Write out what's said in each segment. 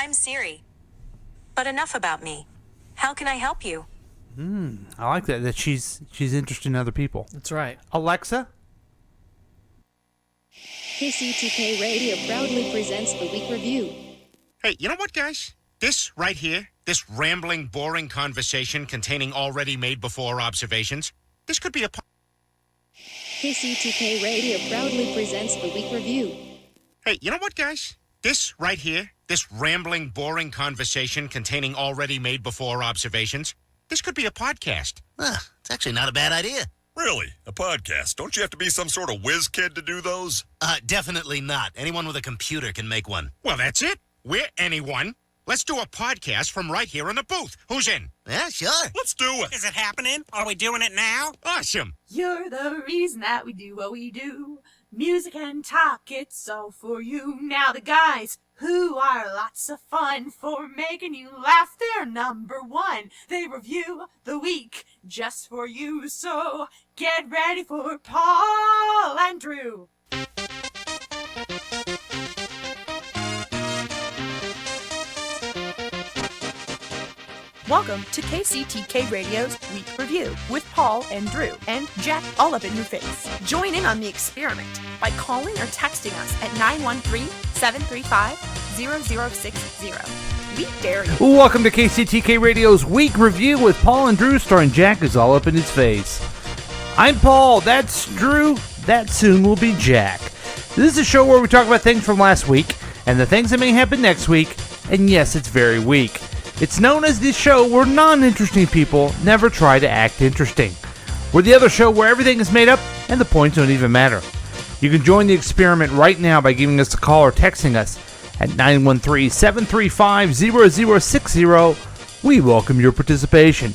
I'm Siri. But enough about me. How can I help you? I like that she's interested in other people. That's right. Alexa? KCTK Radio proudly presents the Week Review. Hey, you know what, guys? This right here, this rambling, boring conversation containing already made-before observations, this could be a... KCTK Radio proudly presents the Week Review. Hey, you know what, guys? This right here, this rambling, boring conversation containing already made-before observations, this could be a podcast. It's actually not a bad idea. Really? A podcast? Don't you have to be some sort of whiz kid to do those? Definitely not. Anyone with a computer can make one. Well, that's it. We're anyone. Let's do a podcast from right here in the booth. Who's in? Yeah, sure. Let's do it. Is it happening? Are we doing it now? Awesome. You're the reason that we do what we do. Music and talk, it's all for you. Now the guys who are lots of fun for making you laugh, they're number one. They review the week just for you. So get ready for Paul and Drew. Welcome to KCTK Radio's Week Review with Paul and Drew and Jack all up in your face. Join in on the experiment by calling or texting us at 913-735-0060. We dare you. Welcome to KCTK Radio's Week Review with Paul and Drew, starring Jack is all up in his face. I'm Paul, that's Drew, that soon will be Jack. This is a show where we talk about things from last week and the things that may happen next week, and yes, it's very weak. It's known as the show where non-interesting people never try to act interesting. We're the other show where everything is made up and the points don't even matter. You can join the experiment right now by giving us a call or texting us at 913-735-0060. We welcome your participation.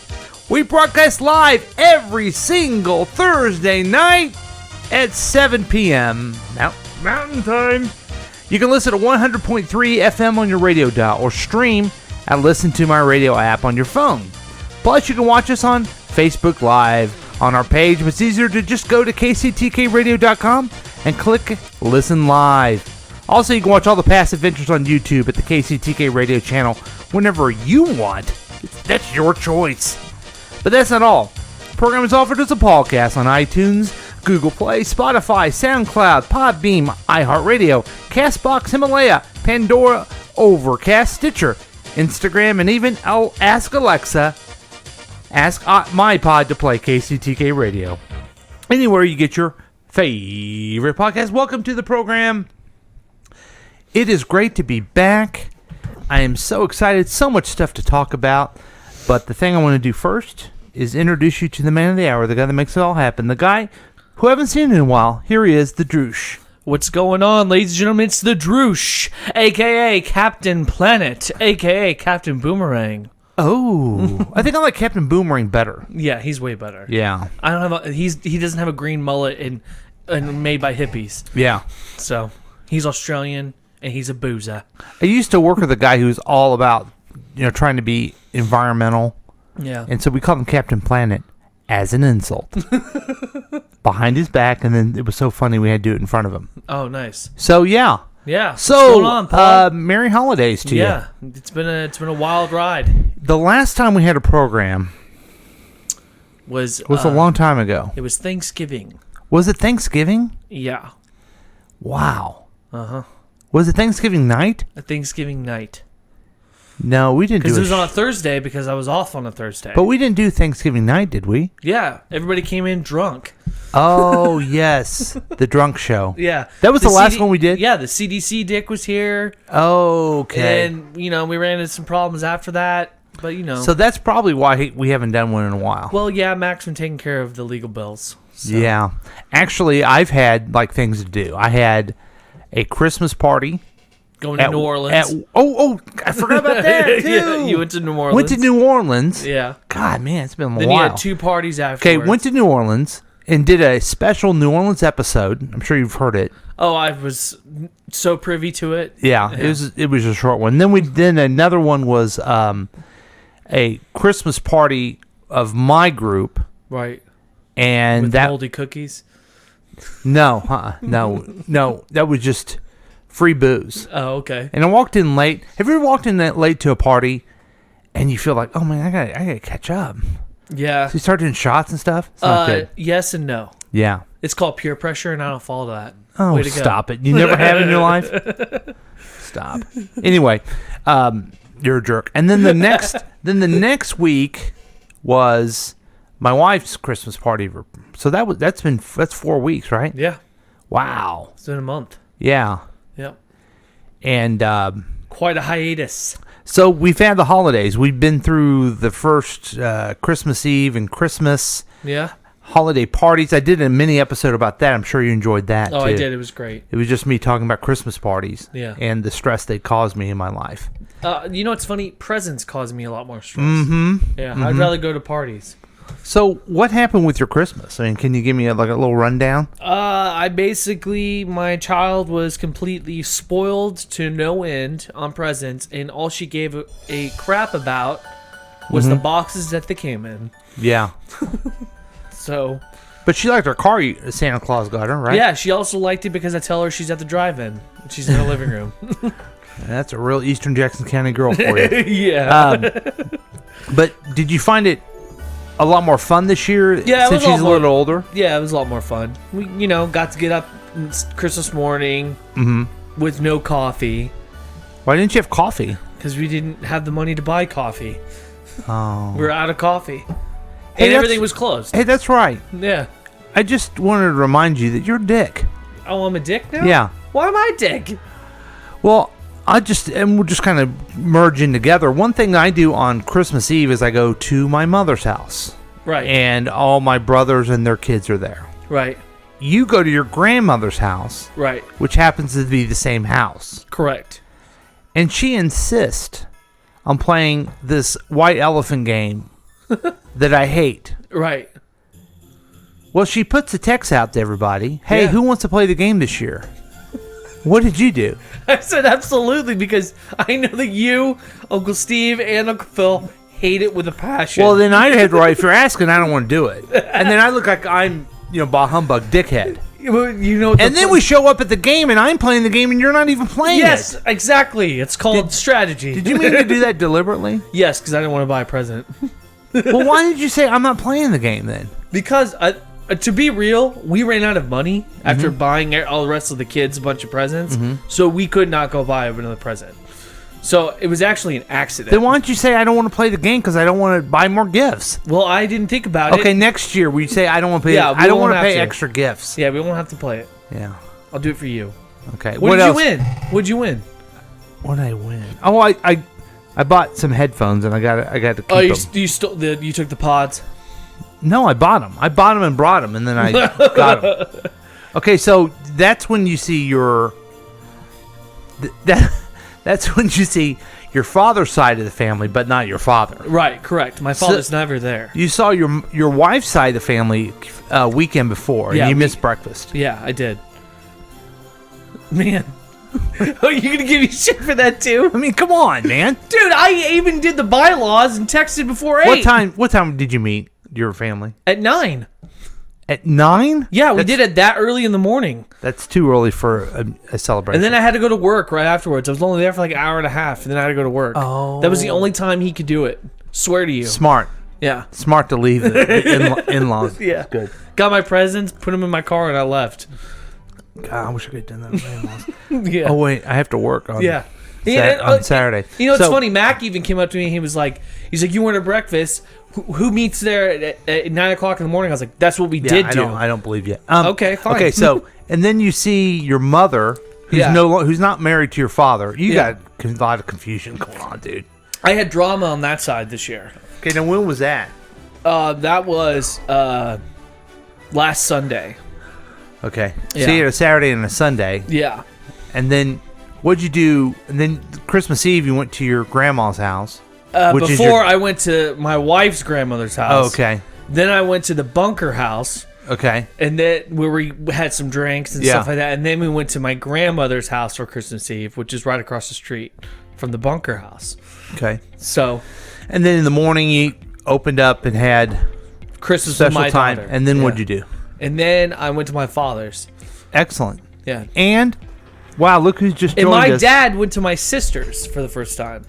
We broadcast live every single Thursday night at 7 p.m. Mountain Time. You can listen to 100.3 FM on your radio dial or stream and listen to my radio app on your phone. Plus, you can watch us on Facebook Live on our page, but it's easier to just go to kctkradio.com and click Listen Live. Also, you can watch all the past adventures on YouTube at the KCTK Radio channel whenever you want. That's your choice. But that's not all. The program is offered as a podcast on iTunes, Google Play, Spotify, SoundCloud, Podbeam, iHeartRadio, CastBox, Himalaya, Pandora, Overcast, Stitcher, Instagram, and even ask Alexa, ask my pod to play KCTK Radio. Anywhere you get your favorite podcast. Welcome to the program. It is great to be back. I am so excited. So much stuff to talk about. But the thing I want to do first is introduce you to the man of the hour, the guy that makes it all happen, the guy who I haven't seen in a while. Here he is, the Droosh. What's going on, ladies and gentlemen? It's the Droosh, a.k.a. Captain Planet, a.k.a. Captain Boomerang. Oh, I think I like Captain Boomerang better. Yeah, he's way better. Yeah. I don't have he doesn't have a green mullet and made by hippies. Yeah. So, he's Australian and he's a boozer. I used to work with a guy who's all about, trying to be environmental. Yeah. And so we called him Captain Planet as an insult. Behind his back, and then it was so funny we had to do it in front of him. Oh, nice. So, yeah. Yeah. So, what's going on, Paul? Merry holidays to you. Yeah. It's been a wild ride. The last time we had a program was a long time ago. It was Thanksgiving. Was it Thanksgiving? Yeah. Wow. Uh-huh. Was it Thanksgiving night? A Thanksgiving night. No, we didn't do it. Because it was on a Thursday because I was off on a Thursday. But we didn't do Thanksgiving night, did we? Yeah. Everybody came in drunk. Oh, yes. The drunk show. Yeah. That was the last one we did? Yeah, the CDC dick was here. Okay. And, we ran into some problems after that. But, So that's probably why we haven't done one in a while. Well, yeah, Mac's been taking care of the legal bills. So. Yeah. Actually, I've had, things to do. I had a Christmas party. Going to New Orleans. I forgot about that, too. Yeah, you went to New Orleans. Went to New Orleans. Yeah. God, man, it's been a while. Then you had 2 parties afterwards. Okay, went to New Orleans and did a special New Orleans episode. I'm sure you've heard it. Oh, I was so privy to it. Yeah. It was a short one. Then another one was a Christmas party of my group. Right. And with that moldy cookies. No, no. That was just free booze. Oh, okay. And I walked in late. Have you ever walked in that late to a party and you feel like, oh man, I gotta catch up? Yeah. So you start doing shots and stuff? It's not good. Yes and no. Yeah. It's called peer pressure, and I don't follow that. Oh, Way to go. stop it. You never have in your life? Stop. Anyway, you're a jerk. And then the next week was my wife's Christmas party. So that's 4 weeks, right? Yeah. Wow. It's been a month. Yeah. Yep. And Quite a hiatus. so we've had the holidays. We've been through the first Christmas Eve and Christmas Yeah. holiday parties. I did a mini episode about that. I'm sure you enjoyed that, Oh, too. I did. It was great. It was just me talking about Christmas parties Yeah. and the stress they caused me in my life. You know what's funny? Presents cause me a lot more stress. Mm-hmm. Yeah. I'd rather go to parties. So what happened with your Christmas? I mean, can you give me a little rundown? My child was completely spoiled to no end on presents, and all she gave a crap about was the boxes that they came in. Yeah. So, But she liked her car Santa Claus got her, right? yeah, she also liked it because I tell her she's at the drive-in. She's in the living room. That's a real Eastern Jackson County girl for you. Yeah. But did you find it a lot more fun this year Yeah, it since was a lot she's a little older? Yeah, it was a lot more fun. We, got to get up Christmas morning with no coffee Why didn't you have coffee? because we didn't have the money to buy coffee. Oh. We were out of coffee. Hey, And that's- everything was closed. Hey, that's right. Yeah. I just wanted to remind you that you're a dick. Oh, I'm a dick now? Yeah. Why am I a dick? Well, we're just kind of merging together. One thing I do on Christmas Eve is I go to my mother's house. Right. And all my brothers and their kids are there. Right. You go to your grandmother's house, Right. which happens to be the same house. Correct. And she insists on playing this white elephant game that I hate. Right. Well, she puts a text out to everybody. Hey, Yeah. who wants to play the game this year? What did you do? I said absolutely because I know that you, Uncle Steve, and Uncle Phil hate it with a passion. Well, then I had right. If you're asking, I don't want to do it. And then I look like I'm, bah humbug dickhead. You know. And then we show up at the game, and I'm playing the game, and you're not even playing Yes, it. exactly. It's called strategy. Did you mean to do that deliberately? Yes, because I didn't want to buy a present. Well, why did you say I'm not playing the game then? Because to be real, we ran out of money after buying all the rest of the kids a bunch of presents, so we could not go buy another present. So it was actually an accident. Then why don't you say I don't want to play the game because I don't want to buy more gifts? Well, I didn't think about it. Okay, next year we say I don't want to pay. Yeah, we I don't won't want to have pay to. extra gifts. Yeah, we won't have to play it. Yeah. I'll do it for you. Okay. What did else? you win? What'd you win? What did I win? Oh, I bought some headphones and I got to keep Oh, them. you took the pods. No, I bought them. I bought them and brought them, and then I got them. Okay, so that's when you see that's when you see your father's side of the family, but not your father. Right, correct. My father's never there. You saw your wife's side of the family weekend before, Yeah, and you missed breakfast. Yeah, I did. Man. Oh, you gonna give me shit for that too? I mean, come on, man. Dude, I even did the bylaws and texted before 8. What time did you meet your family? At 9. At 9? Yeah, we did it that early in the morning. That's too early for a celebration. And then I had to go to work right afterwards. I was only there for like an hour and a half, and then I had to go to work. Oh. That was the only time he could do it. Swear to you. Smart. Yeah. Smart to leave the in-laws. Yeah. Good. Got my presents, put them in my car, and I left. God, I wish I could have done that with my in-laws. Yeah. Oh, wait. I have to work on Yeah. on Saturday. You know, it's So- funny. Mac even came up to me and he was like, you weren't at breakfast. Who meets there at 9 o'clock in the morning? I was like, that's what we did do. I don't believe you. Okay, fine. Okay, so, and then you see your mother, who's Yeah. who's not married to your father. You got a lot of confusion going on, dude. I had drama on that side this year. Okay, now when was that? That was last Sunday. Okay. Yeah. So you had a Saturday and a Sunday. Yeah. And then what'd you do? And then Christmas Eve, you went to your grandma's house. Which is Before I went to my wife's grandmother's house. Oh, okay. Then I went to the bunker house. Okay. And then where we had some drinks and stuff like that. And then we went to my grandmother's house for Christmas Eve, which is right across the street from the bunker house. Okay. So. And then in the morning, you opened up and had Christmas special with my time. daughter. And then Yeah. what'd you do? And then I went to my father's. Excellent. Yeah. And Wow, look who's just And joined my us. dad went to my sister's for the first time.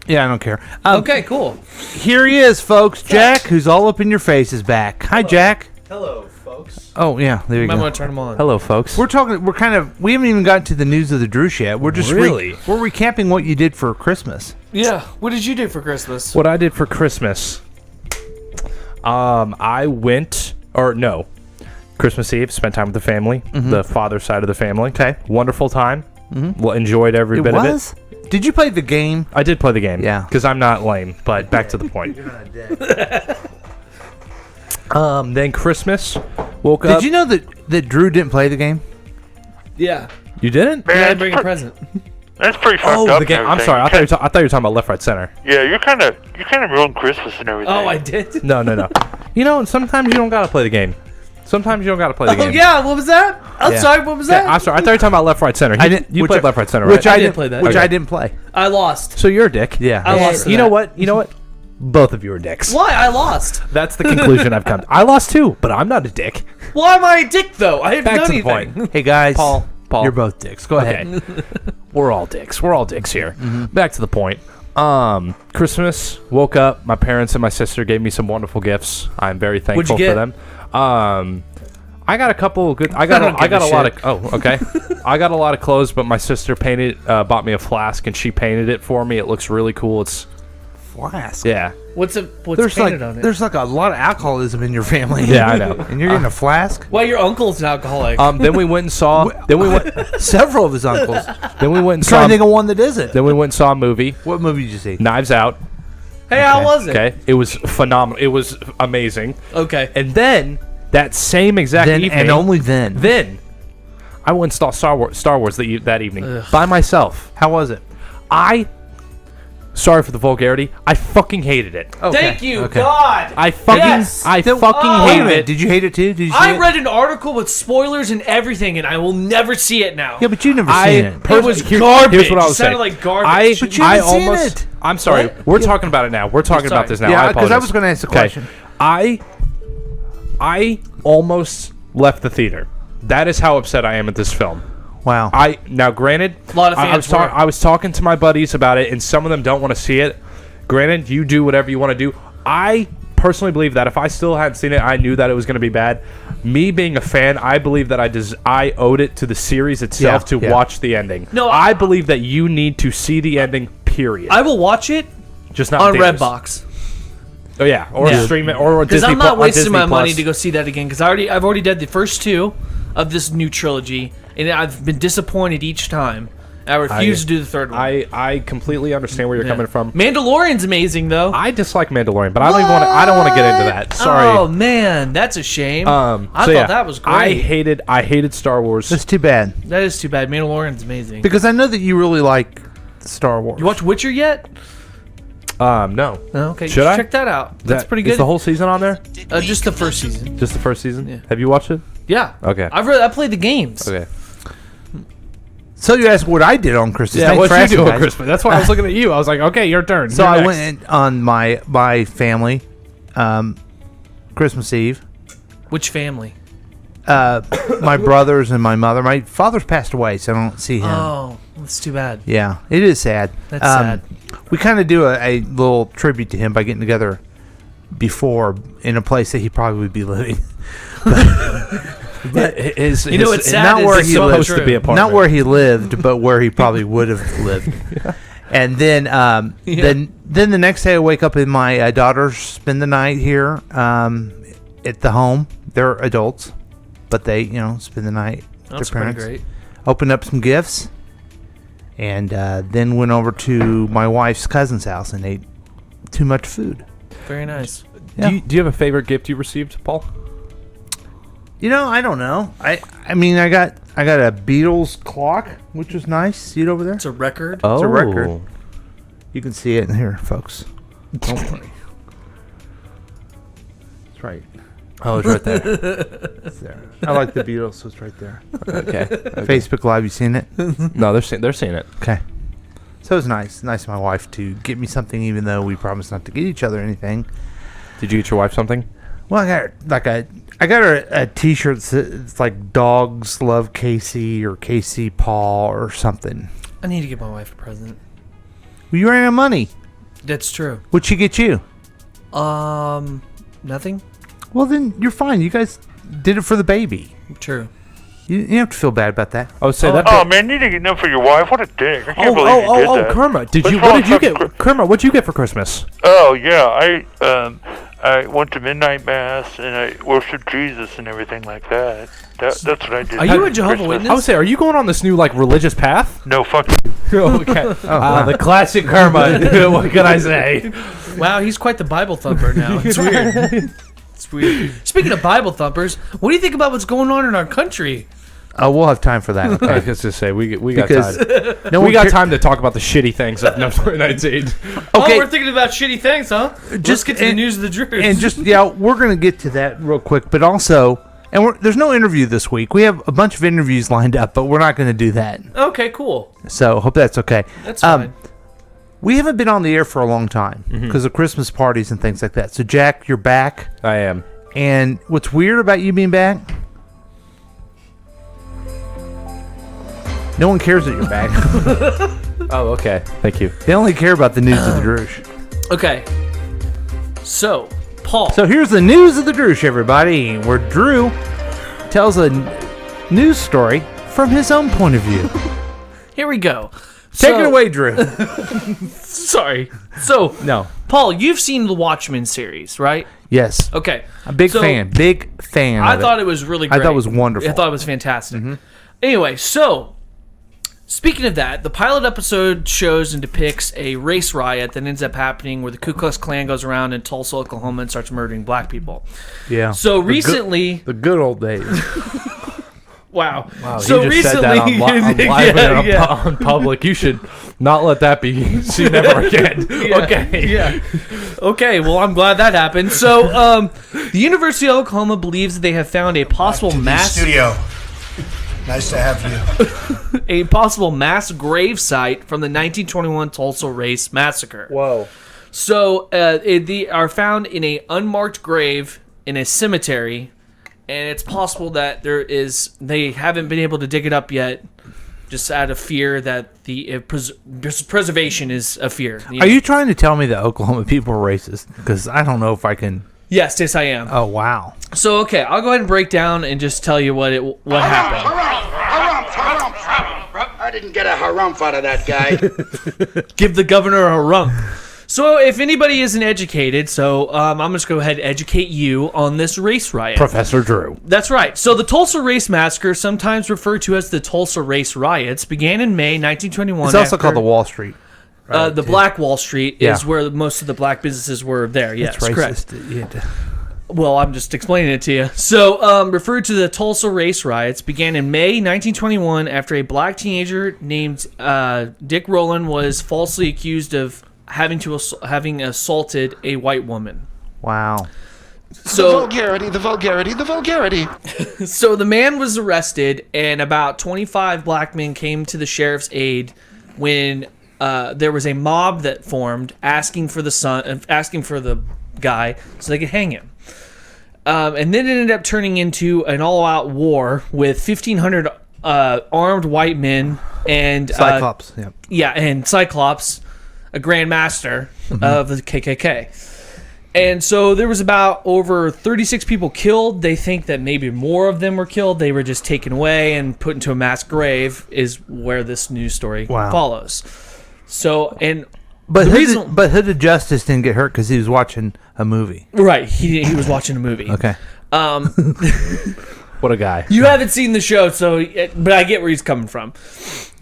Yeah, I don't care. Okay, cool. Here he is, folks. Jack, who's all up in your face, is back. Hi, Jack. Hello, folks. Oh, yeah, there you Might go. want to turn them on. Hello, folks. We haven't even gotten to the news of the Droosh yet. We're just Really? we're recapping what you did for Christmas. Yeah. What did you do for Christmas? What I did for Christmas, Christmas Eve, spent time with the family, the father side of the family. Okay. Wonderful time. Well, enjoyed every bit of it. Did you play the game? I did play the game. Yeah. Because I'm not lame, but back to the point. Then Christmas, woke up. Did you know that Drew didn't play the game? Yeah. You didn't? You gotta bring a present. That's pretty fucked Oh, up. the game. and I'm sorry. I everything. thought you were talking about left, right, center. Yeah, you kind of ruined Christmas and everything. Oh, I did? No. You know, sometimes you don't gotta play the game. Sometimes you don't gotta play the game. Oh, yeah. What was that? I'm Yeah. sorry. What was Yeah, that? I'm sorry. I thought you were talking about left, right, center. You which played I- left, right, center, right? Which I did didn't play that. Which Okay. I didn't play. I lost. So you're a dick. Yeah. I lost to You know that. what? You know what? Both of you are dicks. Why? I lost. That's the conclusion I've come to. I lost too, but I'm not a dick. Why am I a dick, though? I haven't Back done to the anything. point. Hey guys, Paul, you're both dicks. Go ahead. Okay. We're all dicks. We're all dicks here. Back to the point. Christmas, woke up. My parents and my sister gave me some wonderful gifts. I'm very What'd thankful you for get? them. I got a couple of good. I don't got give a a lot shit. of. Oh, okay. I got a lot of clothes, but my sister bought me a flask, and she painted it for me. It looks really cool. It's Flask. yeah. What's There's painted on it? there's like a lot of alcoholism in your family. Yeah, I know. And you're getting a flask. Well, your uncle's an alcoholic. Then we went and saw. Then we went. Several of his uncles. Then we went and I'm trying saw. to think of one that isn't. Then we went and saw a movie, What movie did you see? Knives Out. Hey, how was it? Okay, it was phenomenal. It was amazing. Okay. And then that same exact Then evening, and only then. then I went and saw Star Wars that evening by myself. How was it? Sorry for the vulgarity. I fucking hated it. Thank you, Okay. God. I fucking Yes. I Then- fucking oh, Wait a hated minute. it. Did you hate it too? Did you see I it? read an article with spoilers and everything, and I will never see it now. Yeah, but you never I seen it. It was Here's garbage. what I It was sounded saying. like garbage. But you I haven't seen almost. it. I'm sorry. What? We're talking about it now. We're talking about sorry. this now. Yeah, I 'cause I apologize. was gonna ask the Okay. question. I almost left the theater. That is how upset I am at this film. Wow. Now granted, A lot of I fans was were. I was talking to my buddies about it, and some of them don't want to see it. Granted, you do whatever you want to do. I personally believe that if I still hadn't seen it, I knew that it was going to be bad. Me being a fan, I believe that I owed it to the series itself to watch the ending. No, I believe that you need to see the ending. Period. I will watch it Just not on in theaters. Redbox. Oh yeah, or Yeah. stream it, or Because Disney. I'm not on wasting Disney my money Plus. to go see that again. Because I've already did the first two of this new trilogy, and I've been disappointed each time. I refuse to do the third one. I completely understand where you're Yeah. coming from. Mandalorian's amazing though. I dislike Mandalorian, but I don't even want to. I don't want to get into that. Sorry. Oh man, that's a shame. I so thought yeah, that was I great. hated Star Wars. That's too bad. That is too bad. Mandalorian's amazing. Because I know that you really like Star Wars. You watch Witcher yet? No. Oh, okay, Should I? check that out. That's pretty good. Is the whole season on there? Just the first season. Just the first season? Yeah. Have you watched it? Yeah. Okay. I played the games. Okay. So you asked what I did on Christmas. Yeah, Thanks what for you asking, do on guys. Christmas? That's why I was looking at you. I was like, okay, your turn. So You're I next. went on my family Christmas Eve. Which family? My brothers and my mother. My father's passed away, so I don't see him. Oh, that's too bad. Yeah, it is sad. That's sad. We kind of do a little tribute to him by getting together before in a place that he probably would be living. But You know, it's sad. not where it's he so lived. true. to be a part Not of it. where he lived, but where he probably would have lived. And then, then the next day I wake up and my daughters spend the night here at the home. They're adults, but they spend the night with That's their pretty parents. great. Opened up some gifts, and then went over to my wife's cousin's house and ate too much food. Very nice. Yeah. Do you have a favorite gift you received, Paul? I don't know. I mean, I got a Beatles clock, which was nice. See it over there? It's a record. It's a record. You can see it in here, folks. Don't worry. It's right. Oh, it's right there. It's there. I like the Beatles, so it's right there. Okay. Facebook Live, you seen it? No, they're seeing it. Okay. So it was nice. Nice of my wife to get me something, even though we promised not to get each other anything. Did you get your wife something? Well, I got her a T-shirt that's like "Dogs Love Casey" or "Casey Paul" or something. I need to get my wife a present. Well, you ran out of money. That's true. What'd she get you? Nothing. Well, then you're fine. You guys did it for the baby. True. You don't have to feel bad about that. I would say Oh man, you need to get enough for your wife. What a dick! I can't believe you did that. Kermit, What's what wrong did you with get? Kermit, what'd you get for Christmas? Oh yeah, I went to midnight mass and I worshiped Jesus and everything like that. That's what I did. Are you a for Jehovah's Christmas. Witness? I would say, are you going on this new like religious path? No, fuck. Okay. The classic Kermit. What can I say? Wow, he's quite the Bible thumper now. It's weird. It's weird. Speaking of Bible thumpers, what do you think about what's going on in our country? Oh, we'll have time for that. I was just say we got Because time. We got time to talk about the shitty things of number 19. Oh, we're thinking about shitty things, huh? Just get to the news of the Drews. And just we're gonna get to that real quick, but also, there's no interview this week. We have a bunch of interviews lined up, but we're not going to do that. Okay, cool. So hope that's okay. That's fine. We haven't been on the air for a long time because of Christmas parties and things like that. So Jack, you're back. I am. And what's weird about you being back? No one cares that you're back. Oh, okay. Thank you. They only care about the news of the Droosh. Okay. So, Paul. So here's the news of the Droosh, everybody, where Drew tells a news story from his own point of view. Here we go. Take it away, Drew. Sorry. So, No. Paul, you've seen the Watchmen series, right? Yes. Okay. A big fan. Big fan. I of thought it was really great. I thought it was wonderful. I thought it was fantastic. Anyway, so speaking of that, the pilot episode shows and depicts a race riot that ends up happening where the Ku Klux Klan goes around in Tulsa, Oklahoma and starts murdering black people. Yeah. So recently... The good old days. Wow. So you just said that on live and on public. You should not let that be seen ever again. Okay. Yeah. Okay, well, I'm glad that happened. So, the University of Oklahoma believes that they have found a possible mass... Studio. Nice to have you. a possible mass grave site from the 1921 Tulsa Race Massacre. Whoa. So, they are found in a unmarked grave in a cemetery, and it's possible that they haven't been able to dig it up yet, just out of fear that the preservation is a fear. Are you trying to tell me that Oklahoma people are racist? Because I don't know if I can... Yes, I am. Oh, wow. So, okay, I'll go ahead and break down and just tell you what happened. I didn't get a harumph out of that guy. Give the governor a rump. So, if anybody isn't educated, I'm just going to go ahead and educate you on this race riot. Professor Drew. That's right. So, the Tulsa Race Massacre, sometimes referred to as the Tulsa Race Riots, began in May 1921. It's also called the Wall Street. The Black Wall Street is where most of the black businesses were there. Yes, It's racist. correct. Well, I'm just explaining it to you. So, referred to the Tulsa Race Riots, began in May 1921 after a black teenager named Dick Rowland was falsely accused of having assaulted a white woman. Wow. So The vulgarity. So the man was arrested, and about 25 black men came to the sheriff's aid when there was a mob that formed asking for the guy so they could hang him. And then it ended up turning into an all-out war with 1,500 armed white men and Cyclops. and Cyclops, a Grand Master of the KKK. And so there was about over 36 people killed. They think that maybe more of them were killed. They were just taken away and put into a mass grave is where this news story follows. So, But Hood of Justice didn't get hurt because he was watching a movie. Right, he was watching a movie. Okay. What a guy. You haven't seen the show, but I get where he's coming from.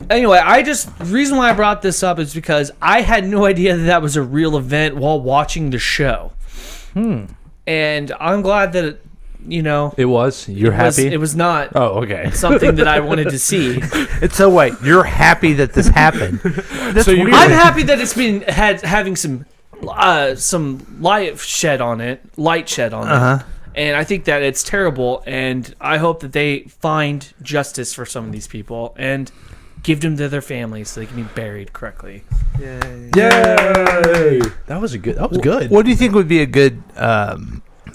Anyway, the reason why I brought this up is because I had no idea that was a real event while watching the show. And I'm glad that it was. You're happy? It was not. Oh, okay. Something that I wanted to see. So wait, you're happy that this happened? That's weird. I'm happy that it's been having some light shed on it. And I think that it's terrible, and I hope that they find justice for some of these people and give them to their families so they can be buried correctly. Yay! That was good. What do you think would be a good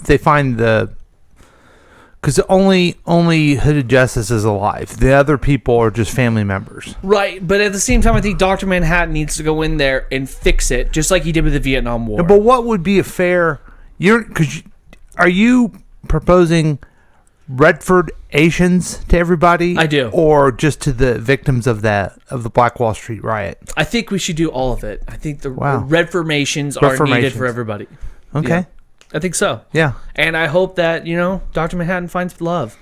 they find the. Because only Hooded Justice is alive. The other people are just family members. Right, but at the same time, I think Dr. Manhattan needs to go in there and fix it, just like he did with the Vietnam War. Yeah, but what would be a fair? Are you proposing Redford Asians to everybody? I do, or just to the victims of the Black Wall Street riot? I think we should do all of it. I think the Redformations are needed for everybody. Okay. Yeah. I think so. Yeah. And I hope that, Dr. Manhattan finds love.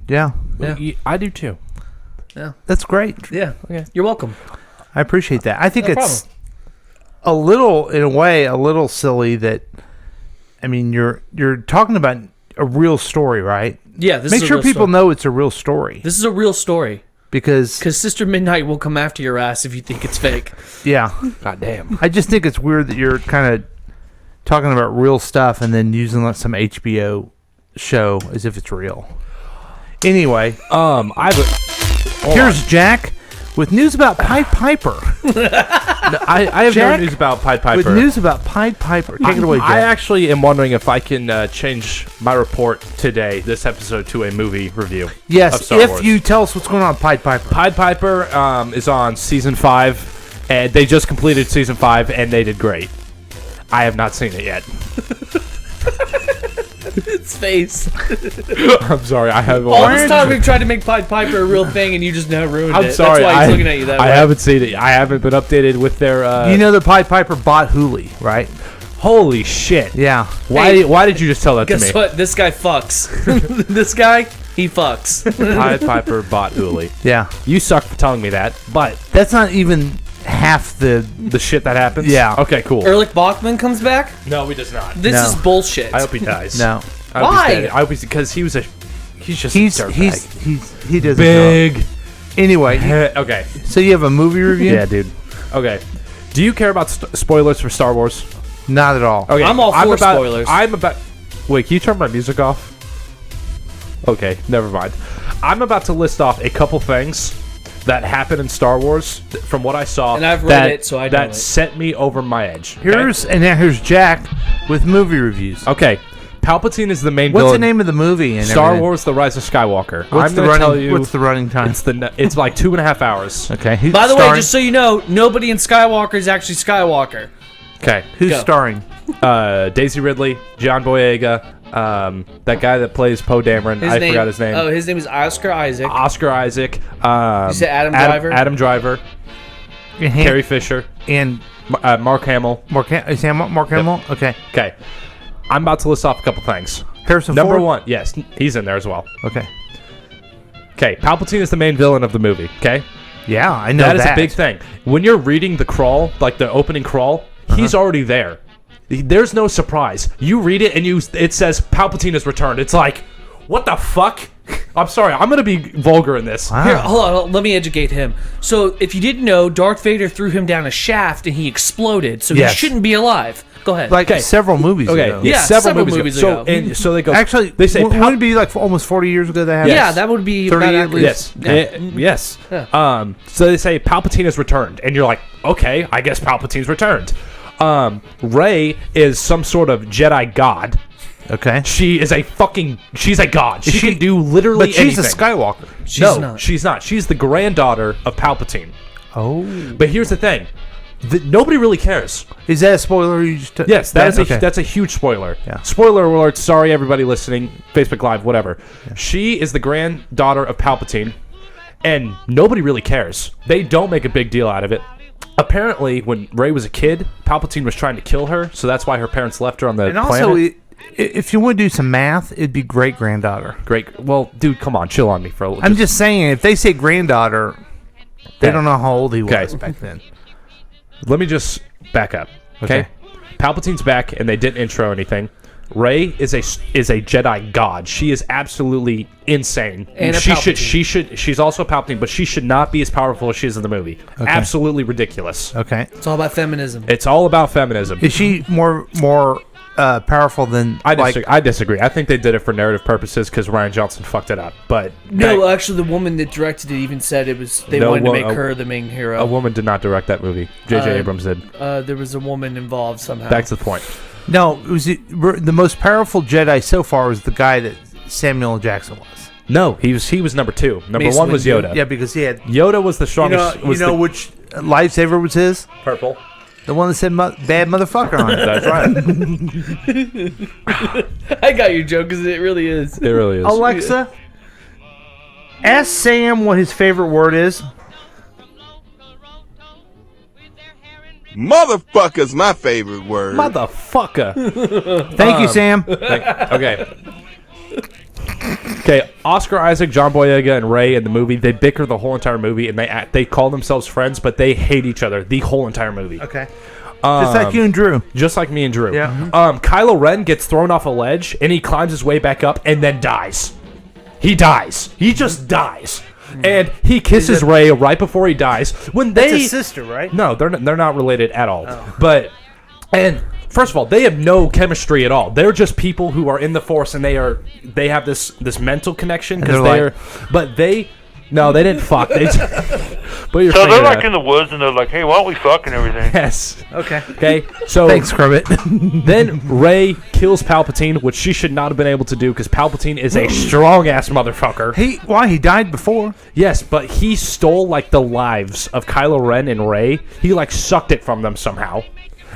Yeah. I do too. Yeah. That's great. Yeah. Okay. You're welcome. I appreciate that. I think No it's a little, in a way, a little silly that, I mean, you're talking about a real story, right? Yeah. This Make is a sure real people story. know it's a real story. This is a real story. Because Sister Midnight will come after your ass if you think it's fake. Yeah. God damn. I just think it's weird that you're kind of talking about real stuff and then using like some HBO show as if it's real. Anyway, here's Jack with news about Pied Piper. I have no news about Pied Piper. With news about Pied Piper. Take it away, Jack. I actually am wondering if I can change my report today, this episode, to a movie review. Of Yes, Star if Wars. you tell us what's going on with Pied Piper. Pied Piper is on season 5, and they just completed season 5, and they did great. I have not seen it yet. Its face. I'm sorry, I have. All this time we've tried to make Pied Piper a real thing, and you just now ruined it. I'm sorry. That's why he's looking at you that way. I haven't seen it. I haven't been updated with their. You know that Pied Piper bought Hulu, right? Holy shit! Yeah. Why did you just tell that to me? Guess what? This guy fucks. This guy, he fucks. Pied Piper bought Hulu. Yeah. You suck for telling me that, but that's not even half the shit that happens. Yeah. Okay. Cool. Ehrlich Bachman comes back. No, he does not. This is bullshit. I hope he dies. No. I hope Why? he's dead. I hope because he was a. He's just He's a dirtbag. he doesn't Big. know. Anyway, Okay. so you have a movie review? Yeah, dude. Okay. Do you care about spoilers for Star Wars? Not at all. Okay. I'm all for spoilers. I'm about. Wait, can you turn my music off? Okay, never mind. I'm about to list off a couple things that happened in Star Wars from what I saw. And I've read it, so I know that it. set me over my edge. okay? Here's Jack with movie reviews. Okay. Palpatine is the main What's villain. the name of the movie? And Star everything? Wars: The Rise of Skywalker. What's I'm the gonna running? tell you. What's the running time? It's like 2.5 hours. Okay. By the way, just so you know, nobody in Skywalker is actually Skywalker. Okay. Who's Go. starring? Daisy Ridley, John Boyega, that guy that plays Poe Dameron. I forgot his name. Oh, his name is Oscar Isaac. Oscar Isaac. You said Adam Driver? Adam Driver. Carrie Fisher. And Mark Hamill. Is that Mark Hamill? Okay. Okay. I'm about to list off a couple things. Harrison Number Ford? 1. Yes, he's in there as well. Okay. Okay. Palpatine is the main villain of the movie. Okay. Yeah, I know That is a big thing. When you're reading the crawl, like the opening crawl, he's already there. There's no surprise. You read it and it says Palpatine has returned. It's like, what the fuck? I'm sorry. I'm gonna be vulgar in this. Here, hold on. Let me educate him. So, if you didn't know, Darth Vader threw him down a shaft and he exploded. So Yes. he shouldn't be alive. Go ahead. Like several movies ago. Yeah, several movies ago. So they go. Actually, they say wouldn't it be like almost 40 years ago that happened? Yeah, that would be 30 about at accurate. least. Yes. Yeah. So they say Palpatine has returned, and you're like, okay, I guess Palpatine's returned. Rey is some sort of Jedi god. Okay. She's a god. She can do literally But she's anything. a Skywalker. She's not. She's the granddaughter of Palpatine. Oh. But here's the thing. Nobody really cares. Is that a spoiler? You just Yes, that's a huge spoiler. Yeah. Spoiler alert. Sorry, everybody listening. Facebook Live, whatever. Yeah. She is the granddaughter of Palpatine, and nobody really cares. They don't make a big deal out of it. Apparently, when Rey was a kid, Palpatine was trying to kill her, so that's why her parents left her on the And planet. also, if you want to do some math, it'd be great granddaughter. Great. Well, dude, come on, chill on me for a little. I'm just saying, if they say granddaughter, they don't know how old he was back then. Let me just back up. Okay. Palpatine's back, and they didn't intro anything. Rey is a Jedi god. She is absolutely insane. And she's also a Palpatine, but she should not be as powerful as she is in the movie. Okay. Absolutely ridiculous. Okay. It's all about feminism. It's all about feminism. Is she more powerful than I disagree. I think they did it for narrative purposes because Ryan Johnson fucked it up. But no, actually, the woman that directed it even said it was they wanted to make her the main hero. A woman did not direct that movie. J.J. Abrams did. There was a woman involved somehow. Back to the point. No, it was the most powerful Jedi so far was the guy that Samuel L. Jackson was. No, he was number 2. Number Mace 1 was Windu. Yoda. Yeah, because he had Yoda was the strongest. You know which lightsaber was his? Purple. The one that said "bad motherfucker" on it. That's right. I got your joke because it really is. It really is. Alexa, ask Sam what his favorite word is. Motherfucker's my favorite word. Motherfucker. Thank you, Sam. Okay, Oscar Isaac, John Boyega, and Ray in the movie, they bicker the whole entire movie, and they call themselves friends, but they hate each other the whole entire movie. Okay. Just like you and Drew. Just like me and Drew. Yeah. Mm-hmm. Kylo Ren gets thrown off a ledge, and he climbs his way back up, and then dies. He dies. He just dies. And he kisses Ray right before he dies. When That's his sister, right? No, they're not related at all. Oh. And first of all, they have no chemistry at all. They're just people who are in the Force, and they have this mental connection because they didn't fuck. But so they're like in the woods, and they're like, "Hey, why don't we fuck and everything?" Yes. Okay. So thanks, Kermit. Then Rey kills Palpatine, which she should not have been able to do because Palpatine is a strong ass motherfucker. He died before. Yes, but he stole like the lives of Kylo Ren and Rey. He like sucked it from them somehow.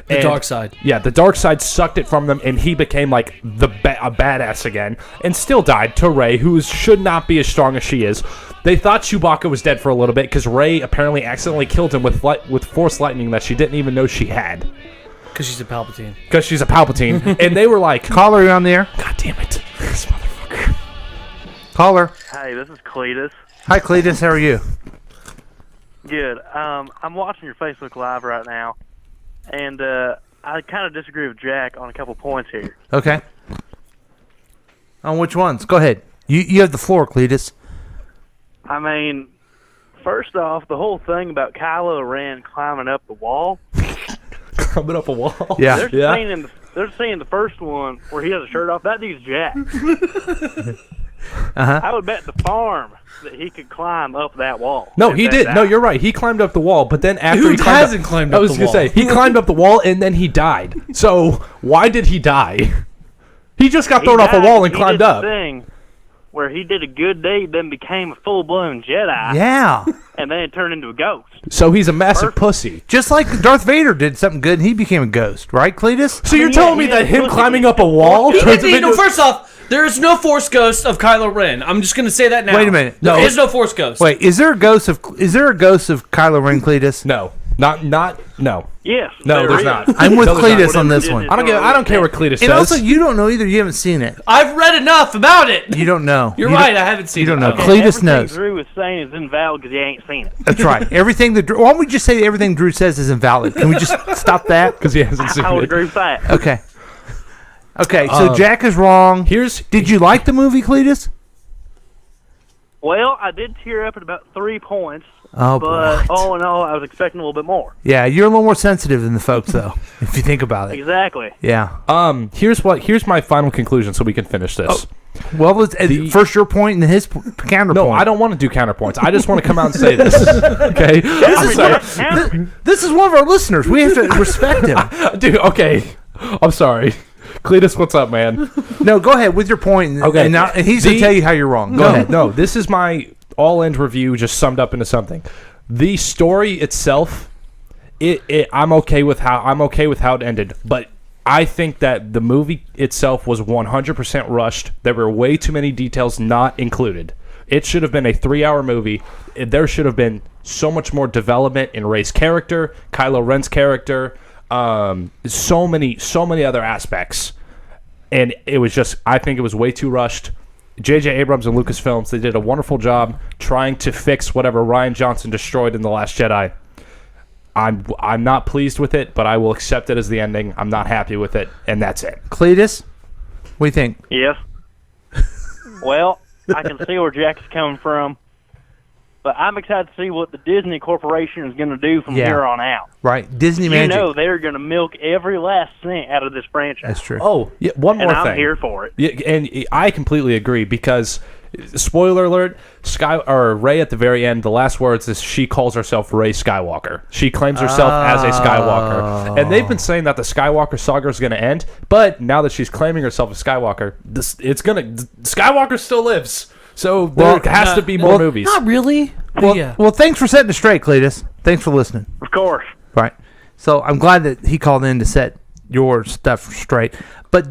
The dark side. Yeah, the dark side sucked it from them, and he became like a badass again, and still died to Rey, who should not be as strong as she is. They thought Chewbacca was dead for a little bit because Rey apparently accidentally killed him with Force lightning that she didn't even know she had. Because she's a Palpatine. Because she's a Palpatine, and they were like, "Call her on the air." God damn it, this motherfucker. Call her. Hey, this is Cletus. Hi, Cletus. How are you? Good. I'm watching your Facebook Live right now, and I kind of disagree with Jack on a couple points here. Okay. On which ones? Go ahead. You have the floor, Cletus. I mean, first off, the whole thing about Kylo Ren climbing up the wall. Climbing up a wall? Yeah. There's a scene in the first one where he has a shirt off. That dude's Jack. I would bet the farm that he could climb up that wall. No, he did. No, you're right. He climbed up the wall, but then after he hasn't climbed up the wall? I was going to say, he climbed up the wall and then he died. So, why did he die? He just got thrown off a wall and climbed up. Thing where he did a good deed, then became a full-blown Jedi. Yeah. And then it turned into a ghost. So he's a massive pussy. Just like Darth Vader did something good, and he became a ghost, right, Cletus? So you're telling me that him climbing up a wall turns him into... First off, there is no Force ghost of Kylo Ren. I'm just going to say that now. Wait a minute. There is no Force ghost. Wait, is there a ghost of Kylo Ren, Cletus? No. No. Yes. No, there's not. I'm with No, there's Cletus not. on this one. I don't care what Cletus says. And also, you don't know either. You haven't seen it. I've read enough about it. You don't know. You're right. I haven't seen it. You don't know. Okay. Cletus knows. Everything Drew is saying is invalid because he ain't seen it. That's right. Everything that why don't we just say everything Drew says is invalid? Can we just stop that? Because he hasn't seen I would it. agree with that. Okay. Okay. So Jack is wrong. Did you like the movie, Cletus? Well, I did tear up at about 3 points. Oh, but boy. all in all, I was expecting a little bit more. Yeah, you're a little more sensitive than the folks, though, if you think about it. Exactly. Yeah. Here's my final conclusion, so we can finish this. Well, first your point and his counterpoint. No, I don't want to do counterpoints. I just want to come out and say this. Okay. This is one of our listeners. We have to respect him, dude. Okay. I'm sorry. Cletus, what's up, man? No, go ahead with your point. Okay. And he's going to tell you how you're wrong. Go ahead. No, this is my all-end review just summed up into something. The story itself, I'm okay with how it ended, but I think that the movie itself was 100% rushed. There were way too many details not included. It should have been a 3-hour movie. There should have been so much more development in Rey's character, Kylo Ren's character, so many other aspects. And it was just, I think it was way too rushed. J.J. Abrams and Lucasfilms, they did a wonderful job trying to fix whatever Ryan Johnson destroyed in The Last Jedi. I'm not pleased with it, but I will accept it as the ending. I'm not happy with it, and that's it. Cletus, what do you think? Yes. Well, I can see where Jack is coming from. but I'm excited to see what the Disney Corporation is going to do from here on out. Right, Disney Magic. You know they're going to milk every last cent out of this franchise. That's true. Oh, yeah, one more and thing. I'm here for it. Yeah, and I completely agree because, spoiler alert, Rey at the very end, the last words is she calls herself Rey Skywalker. She claims herself as a Skywalker. And they've been saying that the Skywalker saga is going to end, but now that she's claiming herself a Skywalker, Skywalker still lives. So there has to be more movies. Not really. Well, thanks for setting it straight, Cletus. Thanks for listening. Of course. Right. So I'm glad that he called in to set your stuff straight. But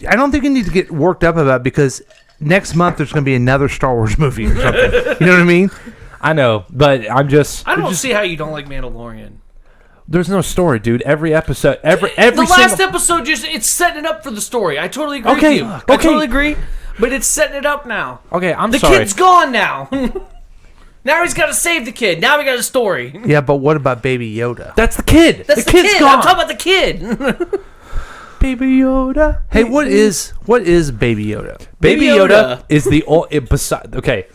I don't think you need to get worked up about it because next month there's going to be another Star Wars movie or something. You know what I mean? I know, but I don't see how you don't like Mandalorian. There's no story, dude. Every episode, every the last episode it's setting it up for the story. I totally agree with you. I totally agree, but it's setting it up now. Okay, I'm the sorry. kid's gone now. Now he's got to save the kid. Now we got a story. Yeah, but what about Baby Yoda? That's the kid. That's the kid's kid. gone. I'm talking about the kid. Baby Yoda. Hey, what is Baby Yoda? Baby Yoda is the okay.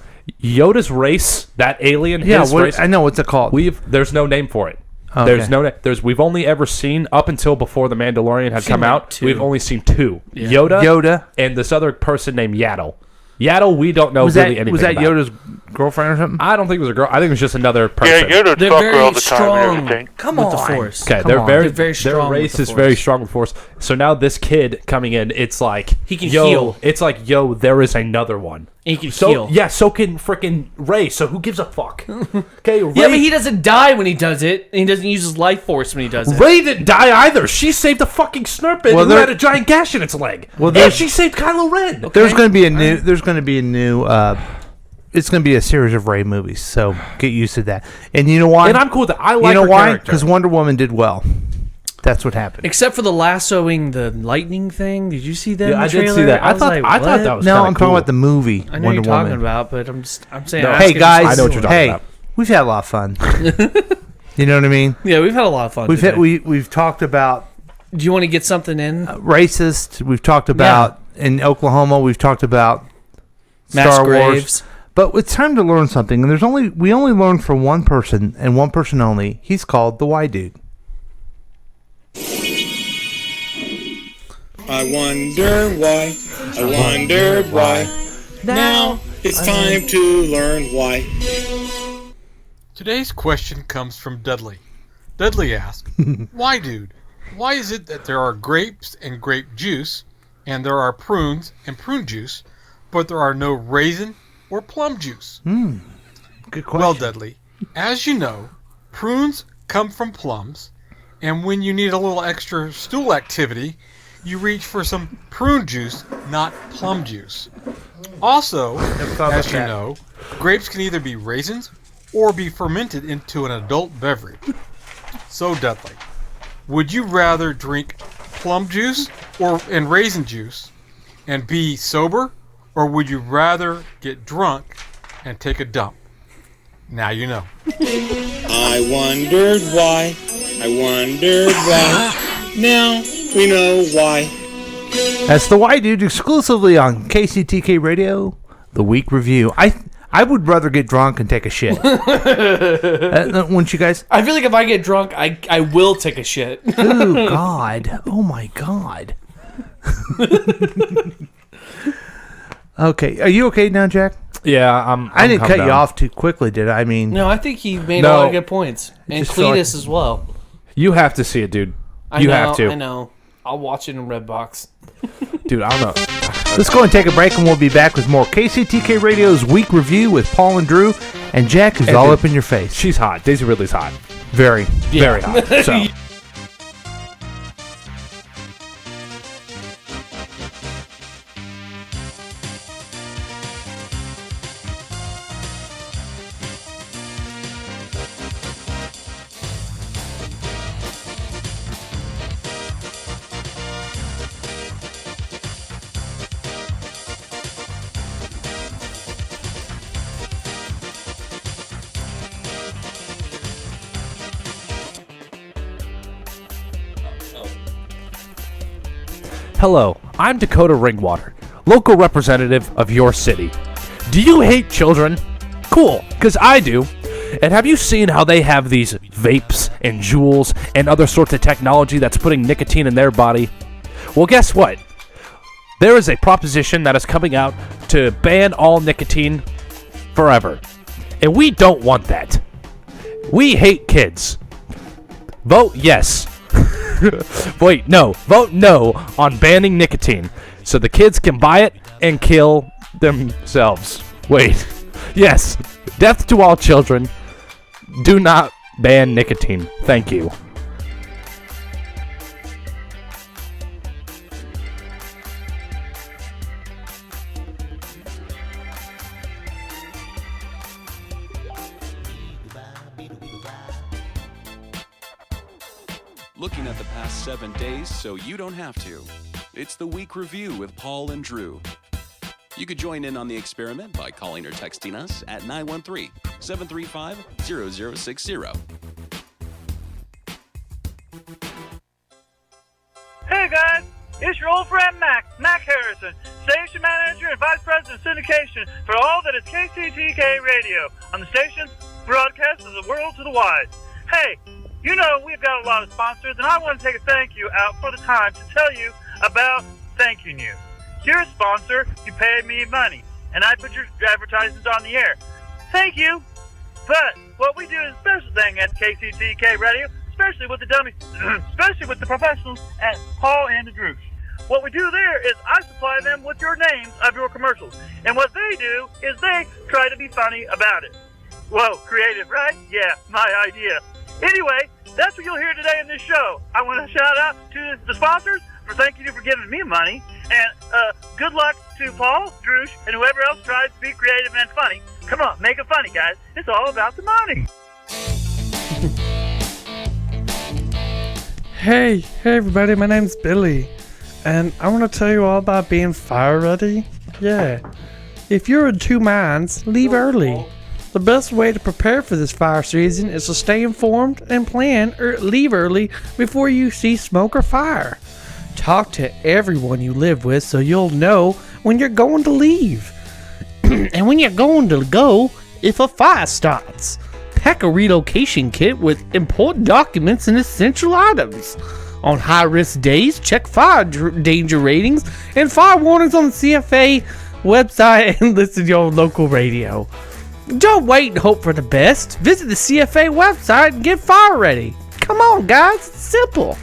Yoda's race, that alien. Yeah, his race, I know what's it called. There's no name for it. Okay. We've only ever seen up until before the Mandalorian had come out. two. We've only seen two. Yeah. Yoda, and this other person named Yaddle. Yaddle, we don't know anything about. Was that Yoda's girlfriend or something? I don't think it was a girl. I think it was just another person. Yeah, Yoda They're talk all very the time strong. and everything. Come on. With the Force. Okay, They're very strong. Their race with the is Force. very strong with Force. So now this kid coming in, it's like He can heal. It's like there is another one. He can so, heal. Yeah, so can freaking Rey. So who gives a fuck? Okay, Rey, Yeah, but he doesn't die when he does it. And he doesn't use his life force when he does it. Rey didn't die either. She saved a fucking Snurpit who had a giant gash in its leg. And she saved Kylo Ren. Okay. There's going to be a new. It's going to be a series of Rey movies, so get used to that. And you know why? And I'm cool with that. I like you know her why? character. Because Wonder Woman did well. That's what happened. Except for the lassoing the lightning thing. Did you see that? Yeah, in the I did see trailer? that. I was thought like, that was No, kinda I'm cool. talking about the movie. I know Wonder you're talking Woman. about, but I'm saying. No. I'm Hey asking guys, I know what you're talking about. We've had a lot of fun. You know what I mean? Yeah, we've had a lot of fun. We've talked about Do you want to get something in? racist. We've talked about in Oklahoma. We've talked about Mass Star graves. Wars. But it's time to learn something, and we only learn from one person and one person only. He's called the Y Dude. I wonder why. I wondered why. Now it's time to learn why. Today's question comes from Dudley. Dudley asks, "Why, dude? Why is it that there are grapes and grape juice, and there are prunes and prune juice, but there are no raisin or plum juice?" Good question. Well, Dudley, as you know, prunes come from plums, and when you need a little extra stool activity, you reach for some prune juice, not plum juice. Also, as you know, grapes can either be raisins or be fermented into an adult beverage. So, Dudley, would you rather drink plum juice and raisin juice and be sober, or would you rather get drunk and take a dump? Now you know. I wondered why. I wondered why. Now we know why. That's the Y Dude exclusively on KCTK Radio, the week review. I would rather get drunk and take a shit. Wouldn't you guys? I feel like if I get drunk, I will take a shit. Oh God! Oh my God! Okay, are you okay now, Jack? Yeah, I didn't cut down. you off too quickly, did I? I mean, No, I think he made a lot of good points. And Just feel like- Cletus as well. You have to see it, dude. I You know, have to. I know. I'll watch it in Redbox. Dude, I don't know. let's go and take a break, and we'll be back with more KCTK Radio's week review with Paul and Drew, and Jack, who's And all dude, up in your face. She's hot. Daisy Ridley's hot. Very. Very hot. So. Hello, I'm Dakota Ringwater, local representative of your city. Do you hate children? cool, because I do. And have you seen how they have these vapes and jewels and other sorts of technology that's putting nicotine in their body? Well, guess what? There is a proposition that is coming out to ban all nicotine forever. And we don't want that. We hate kids. Vote yes. Wait, no. Vote no on banning nicotine so the kids can buy it and kill themselves. Wait. Yes. Death to all children. Do not ban nicotine. Thank you. Looking at the past 7 days so you don't have to. It's the Week Review with Paul and Drew. You could join in on the experiment by calling or texting us at 913-735-0060. Hey guys, it's your old friend Mac Harrison, station manager and vice president of syndication for all that is KCTK Radio on the station broadcast of the world to the wide. Hey, you know we've got a lot of sponsors, and I want to take a thank you out for the time to tell you about thanking you. You're a sponsor, you pay me money, and I put your advertisements on the air. Thank you. But what we do is a special thing at KCTK Radio, especially with the dummies, especially with the professionals at Paul and the Droosh. What we do there is I supply them with your names of your commercials, and what they do is they try to be funny about it. Whoa, creative, right? Yeah, my idea. Anyway, that's what you'll hear today in this show. I want to shout out to the sponsors for thanking you for giving me money, and good luck to Paul, Droosh, and whoever else tries to be creative and funny. Come on, make it funny, guys. It's all about the money. Hey everybody, my name's Billy, and I want to tell you all about being fire ready. Yeah, if you're in two minds, leave early. The best way to prepare for this fire season is to stay informed and plan or leave early before you see smoke or fire. Talk to everyone you live with so you'll know when you're going to leave. And when you're going to go, if a fire starts. Pack a relocation kit with important documents and essential items. On high-risk days, check fire danger ratings and fire warnings on the CFA website and listen to your local radio. Don't wait and hope for the best. Visit the CFA website and get fire ready. Come on, guys. It's simple.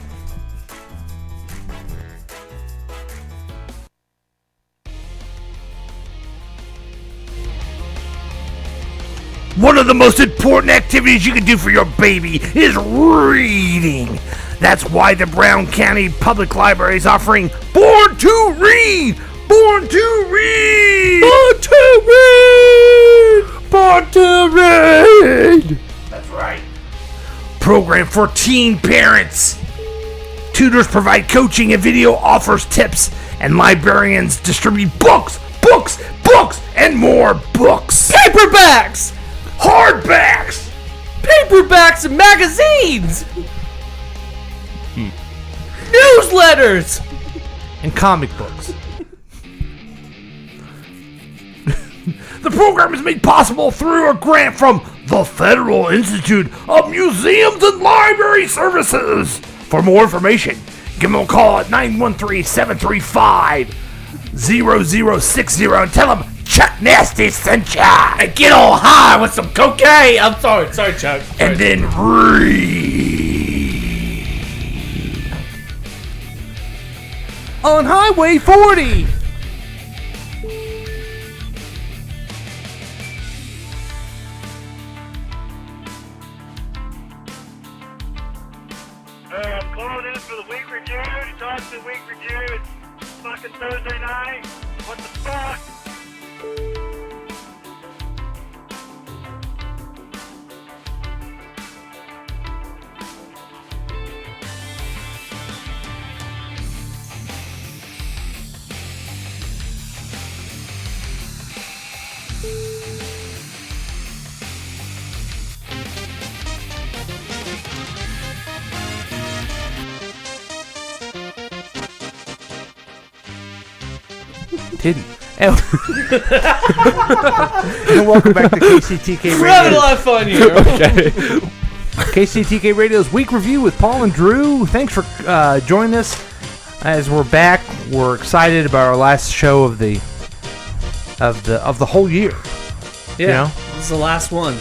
One of the most important activities you can do for your baby is reading. That's why the Brown County Public Library is offering Born to Read! Born to Read! Born to Read! Born to Read! That's right. Program for teen parents. Tutors provide coaching and video offers tips, and librarians distribute books, and more books. Paperbacks! Hardbacks! Paperbacks and magazines! Newsletters! And comic books. The program is made possible through a grant from the Federal Institute of Museums and Library Services. For more information, give them a call at 913-735-0060 and tell them Chuck Nasty sent ya. And get all high with some cocaine. I'm sorry, Chuck. And then read. On Highway 40. I'm calling in for the week review. To talk to the week review. It's fucking Thursday night. What the fuck? And, and welcome back to KCTK Radio. We're having a lot of fun here. Okay. KCTK Radio's week review with Paul and Drew. Thanks for joining us. As we're back, we're excited about our last show of the whole year. Yeah, you know? This is the last one.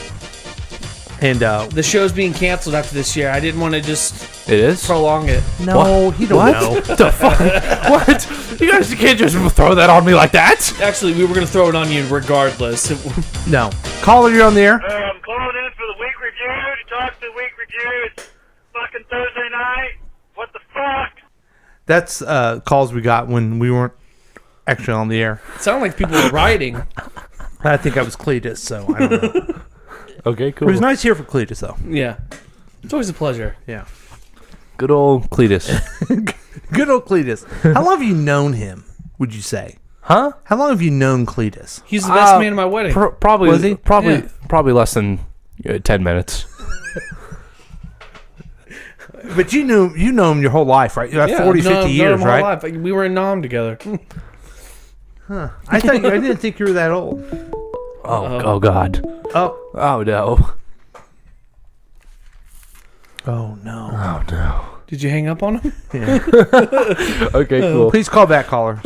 And the show's being canceled after this year. I didn't want to just it is prolong it. No, he don't know. What the fuck? What? You guys can't just throw that on me like that. Actually, we were going to throw it on you regardless. No. Caller, you're on the air. I'm calling in for the week review to talk to the week review. It's fucking Thursday night. What the fuck? That's calls we got when we weren't actually on the air. It sounded like people were writing. I think I was Cletus, so I don't know. Okay, cool. It was nice here for Cletus, though. Yeah. It's always a pleasure. Yeah. Good old Cletus. Good old Cletus. How long have you known him, would you say? Huh? How long have you known Cletus? He's the best man at my wedding. Probably. Was he? Probably less than 10 minutes. But you know him your whole life, right? You have 40, 50 years, my right? Life. We were in Nam together. Huh. I didn't think you were that old. Oh God. Oh no. Oh no. Oh no. Did you hang up on him? Yeah. Okay, cool. Please call back, caller.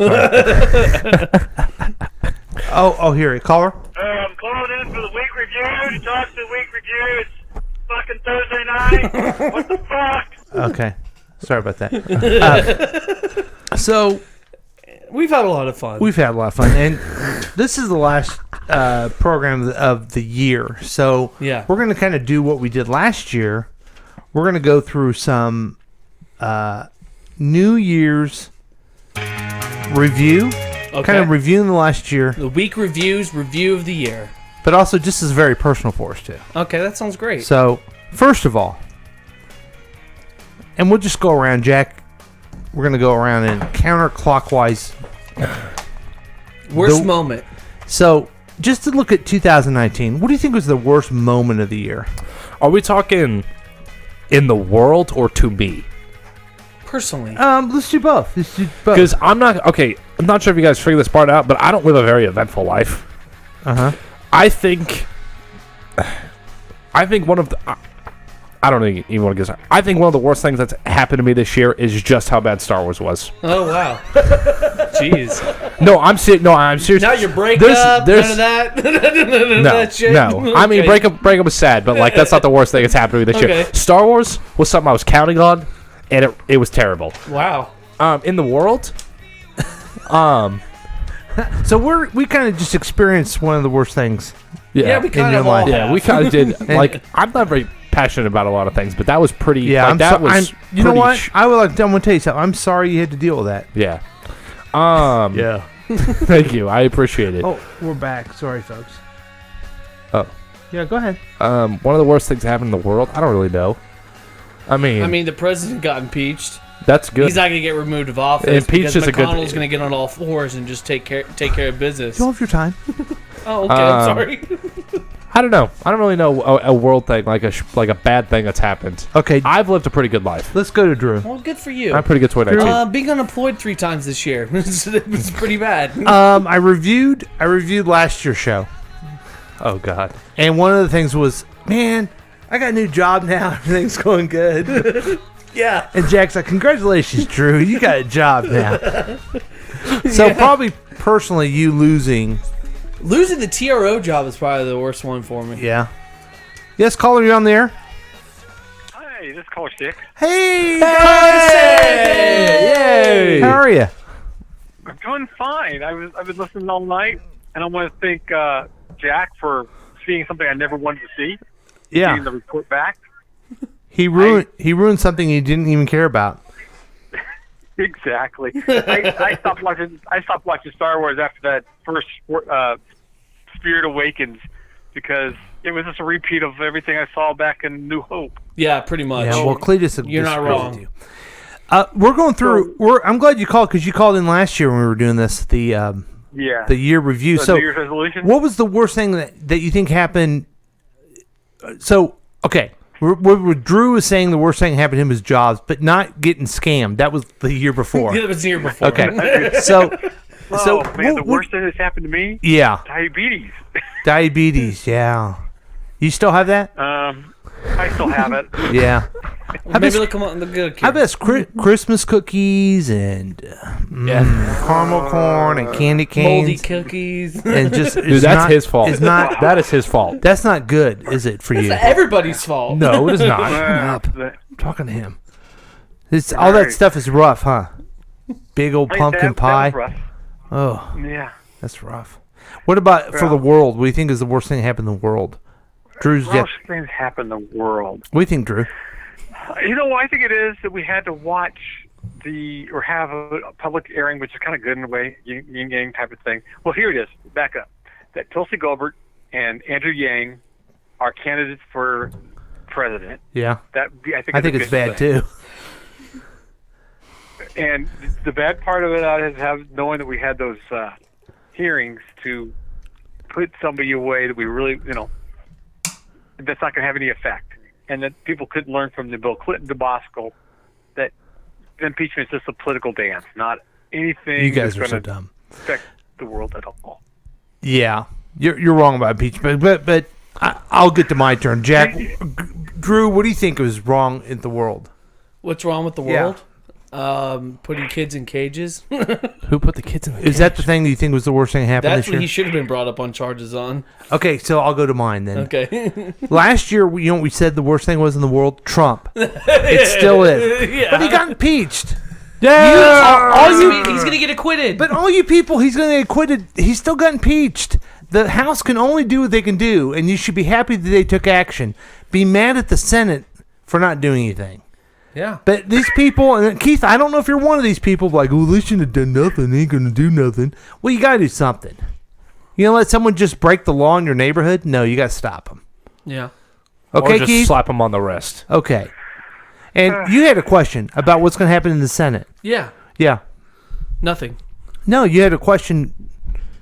oh, here, caller. I'm calling in for the week review to talk to the week review. It's fucking Thursday night. What the fuck? Okay, sorry about that. So we've had a lot of fun. We've had a lot of fun, and this is the last program of the year. So yeah, we're going to kind of do what we did last year. We're going to go through some New Year's review, kind of reviewing the last year. The week reviews, review of the year. But also, just is very personal for us, too. Okay, that sounds great. So, first of all, and we'll just go around, Jack. We're going to go around in counterclockwise. Worst moment. So, just to look at 2019, what do you think was the worst moment of the year? Are we talking in the world or to me? Personally. Let's do both. Because I'm not sure if you guys figured this part out, but I don't live a very eventful life. Uh-huh. I think one of the... I don't even want to guess. I think one of the worst things that's happened to me this year is just how bad Star Wars was. Oh, wow. Jeez. No, I'm serious. Not your breakup, none of that? None of that shit? No. I mean, breakup was sad, but like that's not the worst thing that's happened to me this year. Star Wars was something I was counting on, and it was terrible. Wow. In the world, so we kind of just experienced one of the worst things. Yeah, we kind of all Yeah, we kind of did. Like, I'm not very passionate about a lot of things, but that was pretty. Yeah, like, you know what? I'm going to tell you something. I'm sorry you had to deal with that. Yeah. Yeah. Thank you. I appreciate it. Oh, we're back. Sorry, folks. Oh. Yeah, go ahead. One of the worst things that happened in the world. I don't really know. I mean, the president got impeached. That's good. He's not going to get removed of office. Impeached is a good. McConnell's going to get on all fours and just take care of business. You have your time. Oh, okay. I'm sorry. I don't know. I don't really know a world thing like a bad thing that's happened. Okay, I've lived a pretty good life. Let's go to Drew. Well, good for you. I'm pretty good 2019. Being unemployed 3 times this year was pretty bad. I reviewed last year's show. Oh God. And one of the things was, man, I got a new job now. Everything's going good. Yeah. And Jack's like, congratulations, Drew. You got a job now. So probably personally, you losing the TRO job is probably the worst one for me. Yeah. Yes, caller, you on the air? Hey, this is Caller Stick. Hey! Yay! How are you? I'm doing fine. I've been listening all night, and I want to thank Jack for seeing something I never wanted to see. Yeah. Getting the report back. He ruined something he didn't even care about. Exactly. I stopped watching Star Wars after that first Spirit Awakens because it was just a repeat of everything I saw back in New Hope. Yeah, pretty much. Yeah, well, Cletus, you're not wrong. We're going through. I'm glad you called because you called in last year when we were doing this. The year review. The New Year's resolution. What was the worst thing that you think happened? So okay. What Drew was saying the worst thing that happened to him was jobs, but not getting scammed. That was the year before. Yeah, that was the year before. Okay. So So, man, the worst thing that's happened to me? Yeah. Diabetes. Diabetes, yeah. You still have that? I still have it. Yeah. Maybe they'll come on the good. How about Christmas cookies and caramel corn and candy canes? Moldy cookies. And just Dude, that's his fault. It's not. That is his fault. That's not good, is it for you? It's everybody's fault. No, it is not. Shut up. I'm talking to him. All that stuff is rough, huh? Big old pumpkin pie. That was rough. Oh, yeah, that's rough. What about for the world? What do you think is the worst thing that happened in the world? Drew's worst things happen in the world. What do you think, Drew? You know, I think it is that we had to watch or have a public airing, which is kind of good in a way, yin yang type of thing. Well, here it is. Back up. That Tulsi Gabbard and Andrew Yang are candidates for president. Yeah. I think it's bad too. And the bad part of it is knowing that we had those hearings to put somebody away that we really, that's not going to have any effect. And that people couldn't learn from the Bill Clinton debacle that impeachment is just a political dance, not anything You guys that's are so going to dumb. affect the world at all. Yeah, you're wrong about impeachment, but I'll get to my turn. Jack, Drew, what do you think was wrong in the world? What's wrong with the world? Putting kids in cages. Who put the kids in the cage? Is that the thing that you think was the worst thing that happened That's this year? what he should have been brought up on charges on. Okay, so I'll go to mine then. Okay. Last year, you know what we said the worst thing was in the world? Trump. It still is. Yeah. But he got impeached. Yeah. He's going to get acquitted. But all you people, he's going to get acquitted. He still got impeached. The House can only do what they can do, and you should be happy that they took action. Be mad at the Senate for not doing anything. Yeah. But these people, and Keith, I don't know if you're one of these people like, well, they shouldn't have done nothing. They ain't going to do nothing. Well, you got to do something. You gonna let someone just break the law in your neighborhood? No, you got to stop them. Yeah. Okay, or just Keith? slap him on the wrist. Okay. And you had a question about what's going to happen in the Senate. Yeah. Yeah. Nothing. No, you had a question.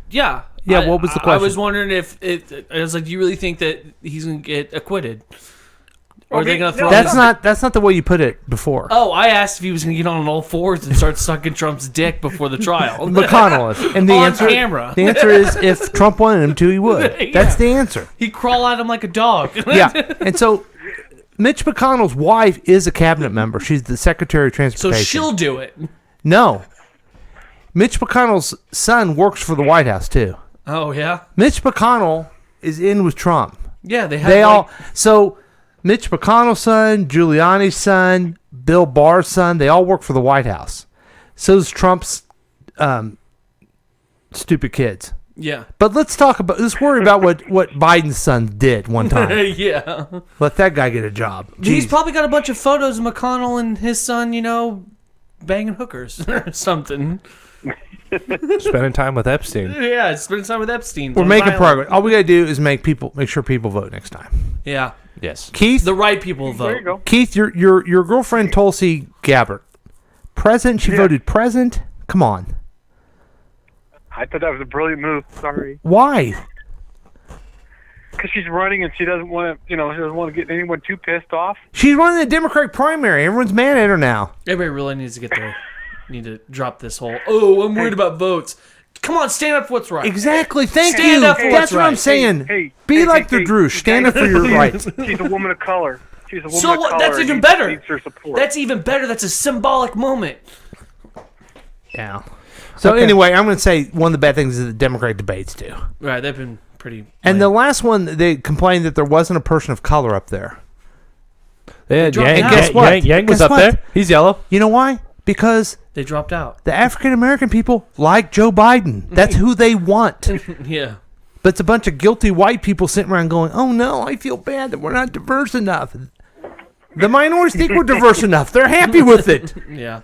Yeah. Yeah, what was the question? I was wondering if I was like, do you really think that he's going to get acquitted? Or are they going to throw That's not the way you put it before. Oh, I asked if he was going to get on all fours and start sucking Trump's dick before the trial. McConnell is. And the on answer, camera. The answer is if Trump wanted him to, he would. Yeah. That's the answer. He'd crawl at him like a dog. Yeah. And so Mitch McConnell's wife is a cabinet member. She's the Secretary of So Transportation. she'll do it. No. Mitch McConnell's son works for the White House, too. Oh, yeah? Mitch McConnell is in with Trump. Yeah, they have So Mitch McConnell's son, Giuliani's son, Bill Barr's son, they all work for the White House. So does Trump's stupid kids. Yeah. But let's worry about what Biden's son did one time. Yeah. Let that guy get a job. He's Jeez. probably got a bunch of photos of McConnell and his son, banging hookers or something. Spending time with Epstein. Yeah, spending time with Epstein. We're making progress. All we gotta do is make sure people vote next time. Yeah. Yes. Keith, the right people vote. There you go. Keith, your girlfriend Tulsi Gabbard, president. She voted president. Come on. I thought that was a brilliant move. Sorry. Why? Because she's running and she doesn't want to, she doesn't want to get anyone too pissed off. She's running the Democratic primary. Everyone's mad at her now. Everybody really needs to drop this whole, I'm worried about votes. Come on, stand up for what's right. Exactly. Thank Stand you. up for That's what's what right. I'm saying. Be like the Drew. Stand up for your rights. She's a woman of color. She's a woman So of what? color. That's even and better. Needs her support. That's even better. That's a symbolic moment. Yeah. So anyway, I'm going to say one of the bad things is the Democratic debates too. Right, they've been pretty. And the last one, they complained that there wasn't a person of color up there. Yeah, And guess what? Yang was Guess up what? there. He's yellow. You know why? Because they dropped out. The African American people like Joe Biden. That's who they want. Yeah. But it's a bunch of guilty white people sitting around going, "Oh no, I feel bad that we're not diverse enough." The minorities think we're diverse enough. They're happy with it. Yeah.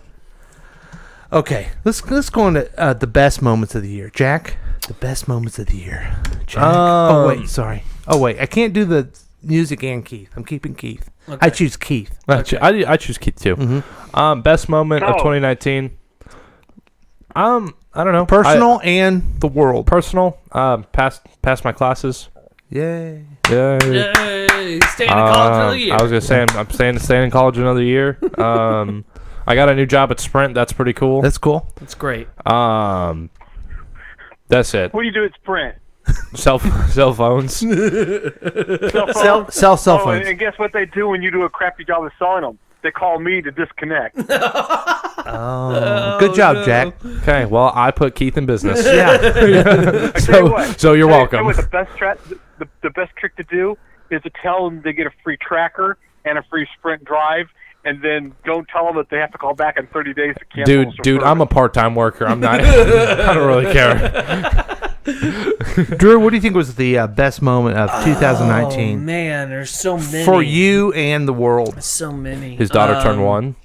Okay, let's go on to the best moments of the year. Jack, the best moments of the year. Jack. Oh wait, sorry. Oh wait, I can't do the music and Keith. I'm keeping Keith. Okay. I choose Keith. Okay. I choose Keith too. Mm-hmm. Best moment of 2019. I don't know. Personal and the world. Personal. Passed my classes. Yay. Yay. Yay. Staying in college another year. I was gonna say I'm staying in college another year. I got a new job at Sprint. That's pretty cool. That's cool. That's great. That's it. What do you do at Sprint? Cell phones. Cell phones? Sell cell Oh, phones. and guess what they do when you do a crappy job of selling them? They call me to disconnect. Oh, good job, Jack. Okay, well, I put Keith in business. Yeah. I tell you what, so you're tell welcome. you what, the best trick to do is to tell them they get a free tracker and a free Sprint drive, and then don't tell them that they have to call back in 30 days to cancel. Dude, I'm a part-time worker. I'm not. I don't really care. Drew, what do you think was the best moment of 2019? Oh man, there's so many for you and the world. So many. His daughter turned 1.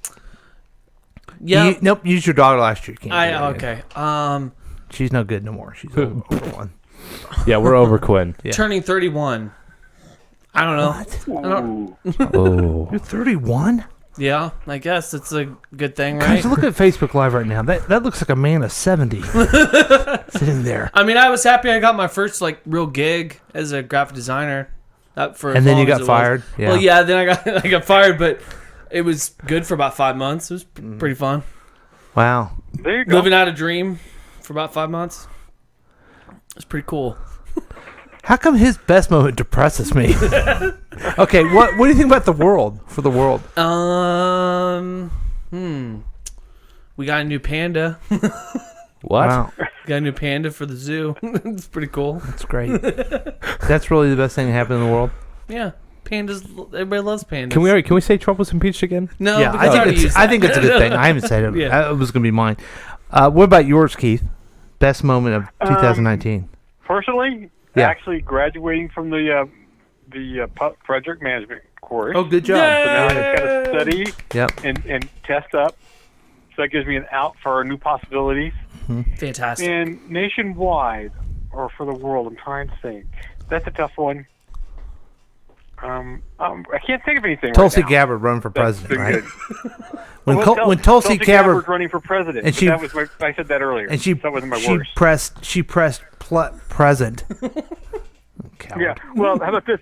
Yeah. Nope. Used your daughter last year. Can't do it okay. again. She's no good no more. She's over 1. Yeah, we're over Quinn. Yeah. Turning 31. I don't know. What? I don't. Oh. You're 31? Yeah, I guess it's a good thing, Guys, right? look at Facebook Live right now. That looks like a man of 70 sitting there. I mean, I was happy I got my first real gig as a graphic designer. For And as then long you as got it fired? was. Yeah. Well, yeah. Then I got fired, but it was good for about 5 months. It was pretty fun. Wow. There you go. Living out a dream for about 5 months. It's pretty cool. How come his best moment depresses me? Okay, what do you think about the world? For the world, We got a new panda. What? Wow. Got a new panda for the zoo. It's pretty cool. That's great. That's really the best thing that happened in the world. Yeah, pandas. Everybody loves pandas. Can we say Trump was impeached again? No. Yeah, because I think it's a good thing. I haven't said it. Yeah. It was going to be mine. What about yours, Keith? Best moment of 2019? Personally, Yeah. actually graduating from the project management course. Oh, good job. So now I just got to study Yep. and test up. So that gives me an out for new possibilities. Fantastic. And nationwide, or for the world, I'm trying to think. That's a tough one. I can't think of anything Tulsi right now. Gabbard run for That's president, been right? good. When Tulsi Gabbard running for president, and but she- that was I said that earlier. and she that wasn't my she worst. pressed present. Yeah. Well, how about this?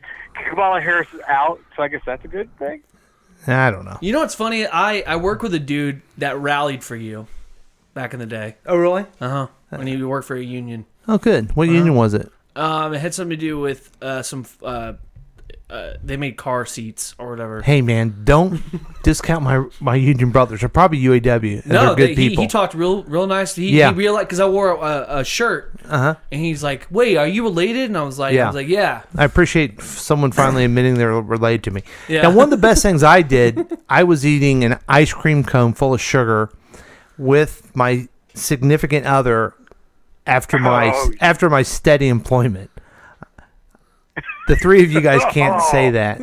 Kamala Harris is out, so I guess that's a good thing. I don't know. You know what's funny? I work with a dude that rallied for you back in the day. Oh, really? When he worked for a union. Oh, good. What union was it? It had something to do with they made car seats or whatever. Hey, man, don't discount my union brothers. They're probably UAW. And they're good people. He talked real nice. He realized because I wore a shirt, and he's like, "Wait, are you related?" And I was like, "Yeah." I appreciate someone finally admitting they're related to me. Yeah. Now, one of the best things I did, I was eating an ice cream cone full of sugar with my significant other after my steady employment. The three of you guys can't say that.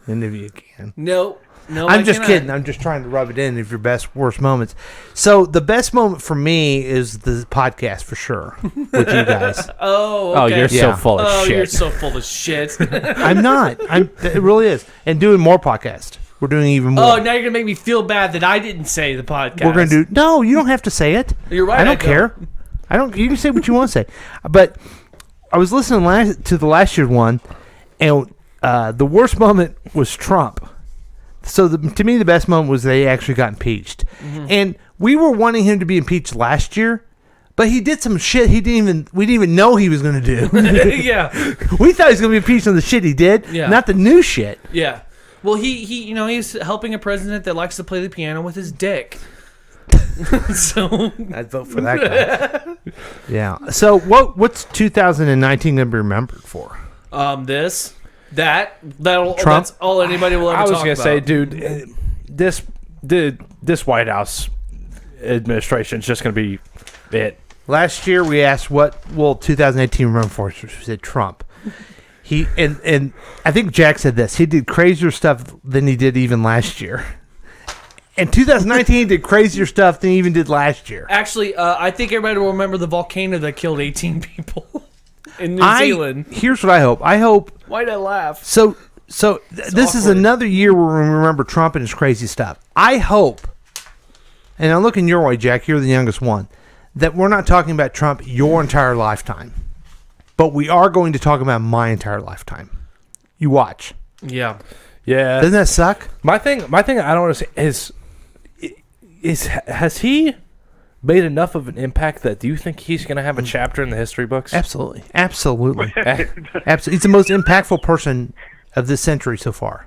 Any of you can. No, I'm just kidding. I'm just trying to rub it in of your worst moments. So the best moment for me is the podcast for sure with you guys. Oh, okay. You're so full of shit. Oh, you're so full of shit. I'm not. It really is. And doing more podcasts. We're doing even more. Oh, now you're gonna make me feel bad that I didn't say the podcast. We're gonna do. No, you don't have to say it. You're right. I don't care. I don't. You can say what you want to say. But I was listening to the last year's one, and the worst moment was Trump. So to me, the best moment was they actually got impeached, and we were wanting him to be impeached last year, but he did some shit we didn't even know he was going to do. Yeah. We thought he was going to be impeached on the shit he did, not the new shit. Yeah. Well, he's helping a president that likes to play the piano with his dick. So I'd vote for that guy. Yeah. So what's 2019 going to be remembered for? That'll Trump? that's all anybody will ever talk about. I was gonna say, dude, this White House administration is just gonna be it. Last year we asked what will 2018 run for. We said Trump. He and I think Jack said this. He did crazier stuff than he did even last year. And 2019 he did crazier stuff than he even did last year. Actually, I think everybody will remember the volcano that killed 18 people in New Zealand. Here's what I hope. Why'd I laugh? So this is another year where we remember Trump and his crazy stuff. I hope, and I'm looking your way, Jack, you're the youngest one, that we're not talking about Trump your entire lifetime. But we are going to talk about my entire lifetime. You watch. Yeah. Yeah. Doesn't that suck? My thing I don't understand is has he made enough of an impact that do you think he's going to have a chapter in the history books? Absolutely. Absolutely. Absolutely. He's the most impactful person of this century so far.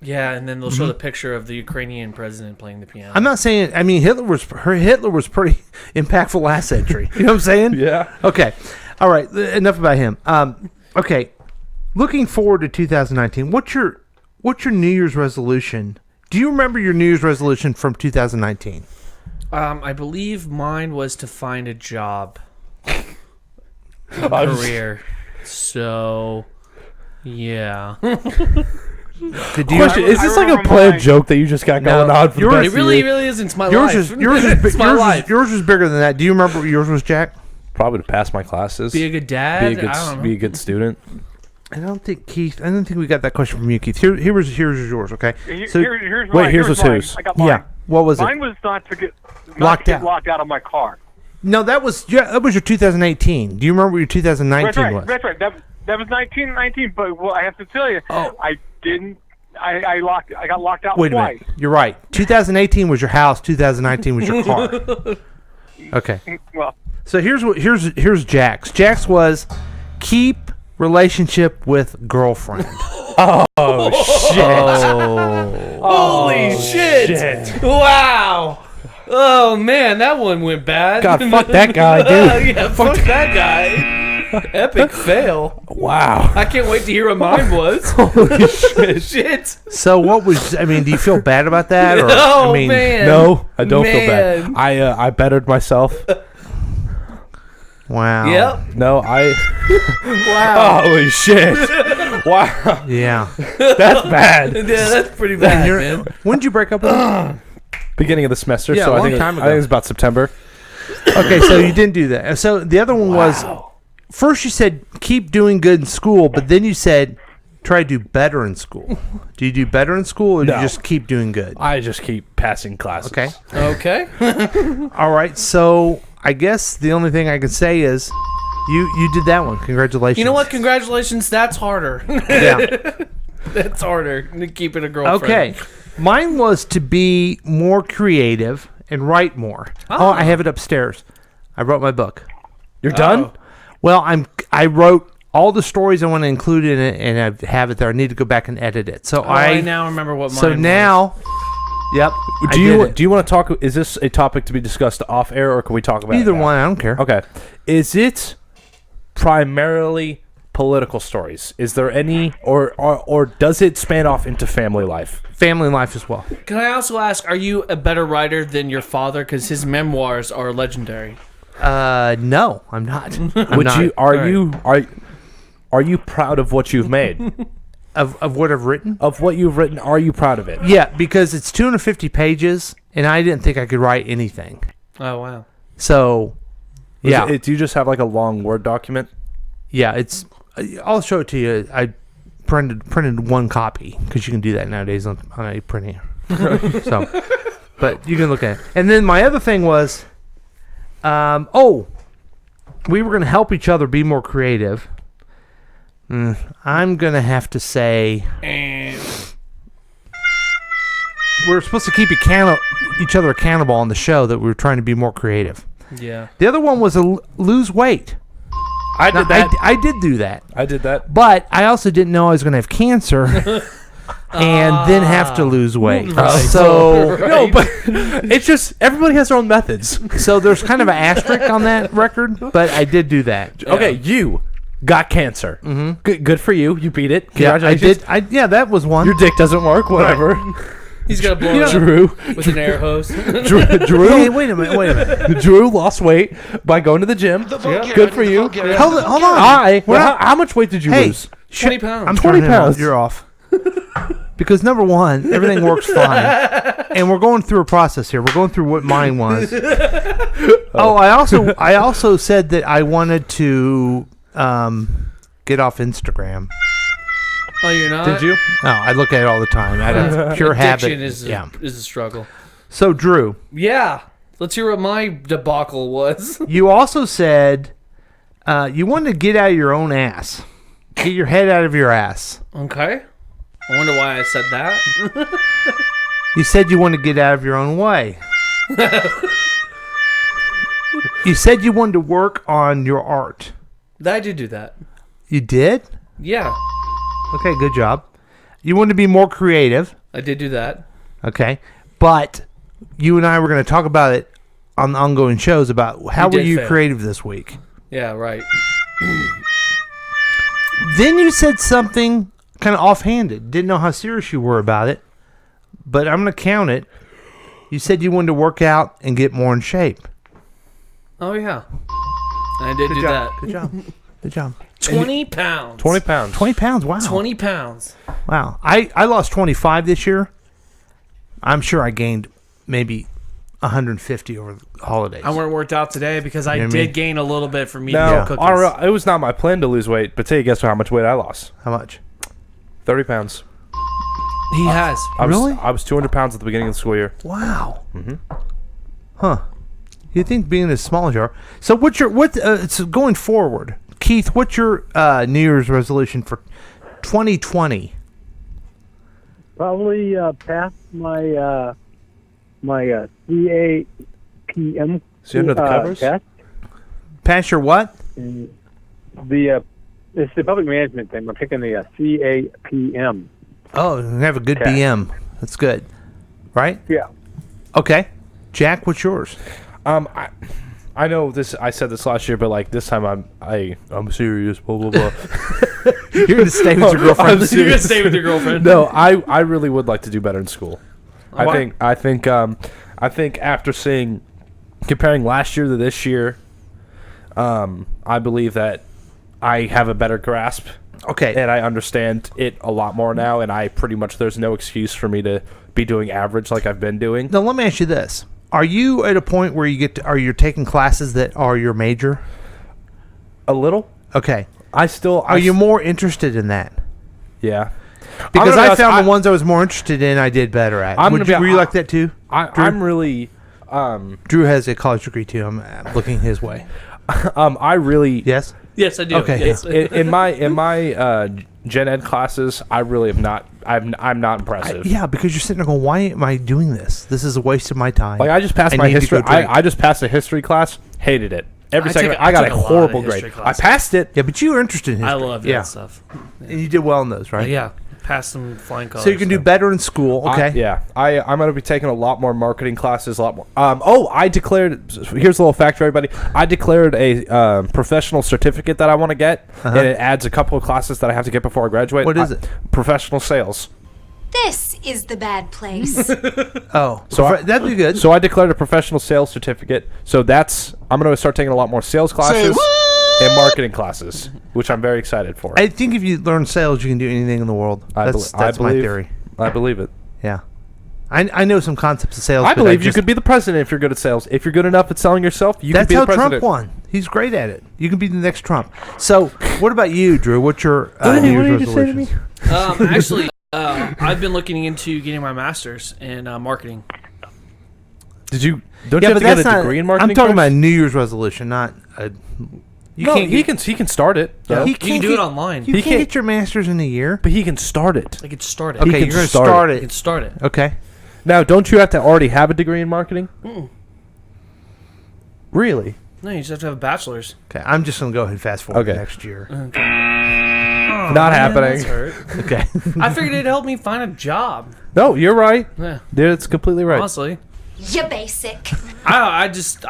Yeah, and then they'll show the picture of the Ukrainian president playing the piano. I'm not saying. I mean, Hitler was pretty impactful last century. You know what I'm saying? Yeah. Okay. All right. Enough about him. Okay. Looking forward to 2019. What's your New Year's resolution? Do you remember your New Year's resolution from 2019? I believe mine was to find a job, a career. So, yeah. Question: Is this like a planned joke that you just got going on for the best It really isn't. It's my yours life. Is yours was bigger than that. Do you remember what yours was, Jack? Probably to pass my classes. Be a good dad. Be a good student. I don't think we got that question from you, Keith. Here's yours. Okay. Here's wait, mine. here's whose? I got mine. Yeah. What was Mine it? was not to get Locked out. locked out of my car. No, that was your 2018. Do you remember what your 2019 was? That's right. That was 1919. But well, I have to tell you, I didn't. I got locked out Wait a twice. minute. You're right. 2018 was your house. 2019 was your car. Okay. Well, so here's Jack's. Jack's was keep relationship with girlfriend. Oh shit! Holy shit! Wow. Oh man, that one went bad. God, fuck that guy, dude. Yeah, fuck that guy. Epic fail. Wow. I can't wait to hear what mine was. Holy shit! Shit. So what was? I mean, do you feel bad about that? Or, No, I mean, man. No, I don't feel bad. I bettered myself. Wow. Yep. No, Wow. Holy shit! Wow. Yeah. That's bad. Yeah, that's pretty bad, man. When did you break up with him? Beginning of the semester. Yeah, so a I long think time ago. I think it was about September. Okay, so you didn't do that. So the other one was first you said keep doing good in school, but then you said try to do better in school. Do you do better in school, or do you just keep doing good? I just keep passing classes. Okay. Okay. All right. So I guess the only thing I can say is you did that one. Congratulations. You know what? Congratulations. That's harder. Yeah. That's harder than keeping a girlfriend. Okay. Mine was to be more creative and write more. Oh, I have it upstairs. I wrote my book. You're done? Well, I wrote all the stories I want to include in it, and I have it there. I need to go back and edit it. So I now remember what mine So was. now, yep. Do you want to talk? Is this a topic to be discussed off air, or can we talk about Either it now? one? I don't care. Okay. Is it primarily political stories? Is there any, or does it span off into family life? Family life as well. Can I also ask, are you a better writer than your father? Because his memoirs are legendary. No, I'm not. Are you proud of what you've made? Of what I've written? Of what you've written, are you proud of it? Yeah, because it's 250 pages, and I didn't think I could write anything. Oh, wow. So, yeah. Do you just have like a long Word document? Yeah, it's. I'll show it to you. I printed one copy because you can do that nowadays on a printer. So, but you can look at it. And then my other thing was, we were going to help each other be more creative. I'm going to have to say, we're supposed to keep each other accountable on the show that we were trying to be more creative. Yeah. The other one was lose weight. I did that. I did do that. I did that. But I also didn't know I was going to have cancer and then have to lose weight. Right. So no, but it's just everybody has their own methods. So there's kind of an asterisk on that record, but I did do that. Okay, you got cancer. Mm-hmm. Good for you. You beat it. Congratulations. I did. Yeah, that was one. Your dick doesn't work. Whatever. He's gonna blow it Drew up with an air hose. Drew. Hey, wait a minute. Drew lost weight by going to the gym. Good for you. Hold on. How much weight did you lose? 20 pounds. I'm 20 pounds. You're off. Because number one, everything works fine, and we're going through a process here. We're going through what mine was. I also said that I wanted to get off Instagram. Oh, you're not? Did you? No, I look at it all the time. I have pure habit. Addiction is a struggle. So, Drew. Yeah. Let's hear what my debacle was. You also said you wanted to get out of your own ass. Get your head out of your ass. Okay. I wonder why I said that. You said you want to get out of your own way. You said you wanted to work on your art. I did do that. You did? Yeah. Okay, good job. You wanted to be more creative. I did do that. Okay. But you and I were going to talk about it on the ongoing shows about how were you creative this week. Yeah, right. Then you said something kind of offhanded. Didn't know how serious you were about it. But I'm going to count it. You said you wanted to work out and get more in shape. Oh, yeah. I did do that. Good job. Good job. 20 pounds. 20 pounds. 20 pounds. Wow. 20 pounds. Wow. I lost 25 this year. I'm sure I gained maybe 150 over the holidays. I weren't worked out today because I You know what I did mean? gain a little bit from eating No, cookies. it was not my plan to lose weight, but tell you, guess how much weight I lost? How much? 30 pounds. He has. Really? I was 200 pounds at the beginning of the school year. Wow. Mm-hmm. Huh. You think being as small as you are. So so going forward, Keith, what's your New Year's resolution for 2020? Probably pass my my CAPM See under the covers? test. Pass your what? And it's the public management thing. I'm picking the CAPM. Oh, you have a good test. BM. That's good. Right? Yeah. Okay. Jack, what's yours? I know this. I said this last year, but like this time, I'm serious. Blah blah blah. You're gonna stay with your girlfriend. You're gonna stay with your girlfriend. No, I really would like to do better in school. Why? I think after comparing last year to this year, I believe that I have a better grasp. Okay. And I understand it a lot more now, and I pretty much there's no excuse for me to be doing average like I've been doing. Now let me ask you this: are you at a point where you're taking classes that are your major? A little. Okay. Are you more interested in that? Yeah. Because I found the ones I was more interested in, I did better at. Were you like that too? I'm really. Drew has a college degree too. I'm looking his way. I really. Yes. Yes, I do. Okay. Yes. in my gen ed classes, I really am not. I'm not impressive. Yeah, because you're sitting there going, "Why am I doing this? This is a waste of my time." Like I just passed my history. I just passed a history class. Hated it. Every second. I got a horrible grade. I passed it. Yeah, but you were interested in history. I love that stuff. And you did well in those, right? Yeah. Passed some flying colors. So you can do better in school. Okay. I'm going to be taking a lot more marketing classes. A lot more. I declared. Here's a little fact for everybody. I declared a professional certificate that I want to get, and it adds a couple of classes that I have to get before I graduate. What is it? Professional sales. This is the bad place. Oh, so that'd be good. So I declared a professional sales certificate. So I'm going to start taking a lot more sales classes and marketing classes, which I'm very excited for. I think if you learn sales, you can do anything in the world. That's my theory. I believe it. Yeah. I know some concepts of sales. I believe you could be the president if you're good at sales. If you're good enough at selling yourself, you can be the president. That's how Trump won. He's great at it. You can be the next Trump. So, what about you, Drew? What's your New Year's resolutions? Actually, I've been looking into getting my master's in marketing. Don't you have to get a degree in marketing? I'm talking first? about a New Year's resolution, not a. He can start it. Yeah. You can do it online. You can't get your master's in a year, but he can start it. I can start it. Okay, you're going to start it. You can start it. Okay. Now, don't you have to already have a degree in marketing? Really? No, you just have to have a bachelor's. Okay, I'm just going to go ahead and fast forward to next year. Okay. Not happening. That's hurt. Okay. I figured it'd help me find a job. No, you're right. Yeah. It's completely right. Honestly. You basic. I just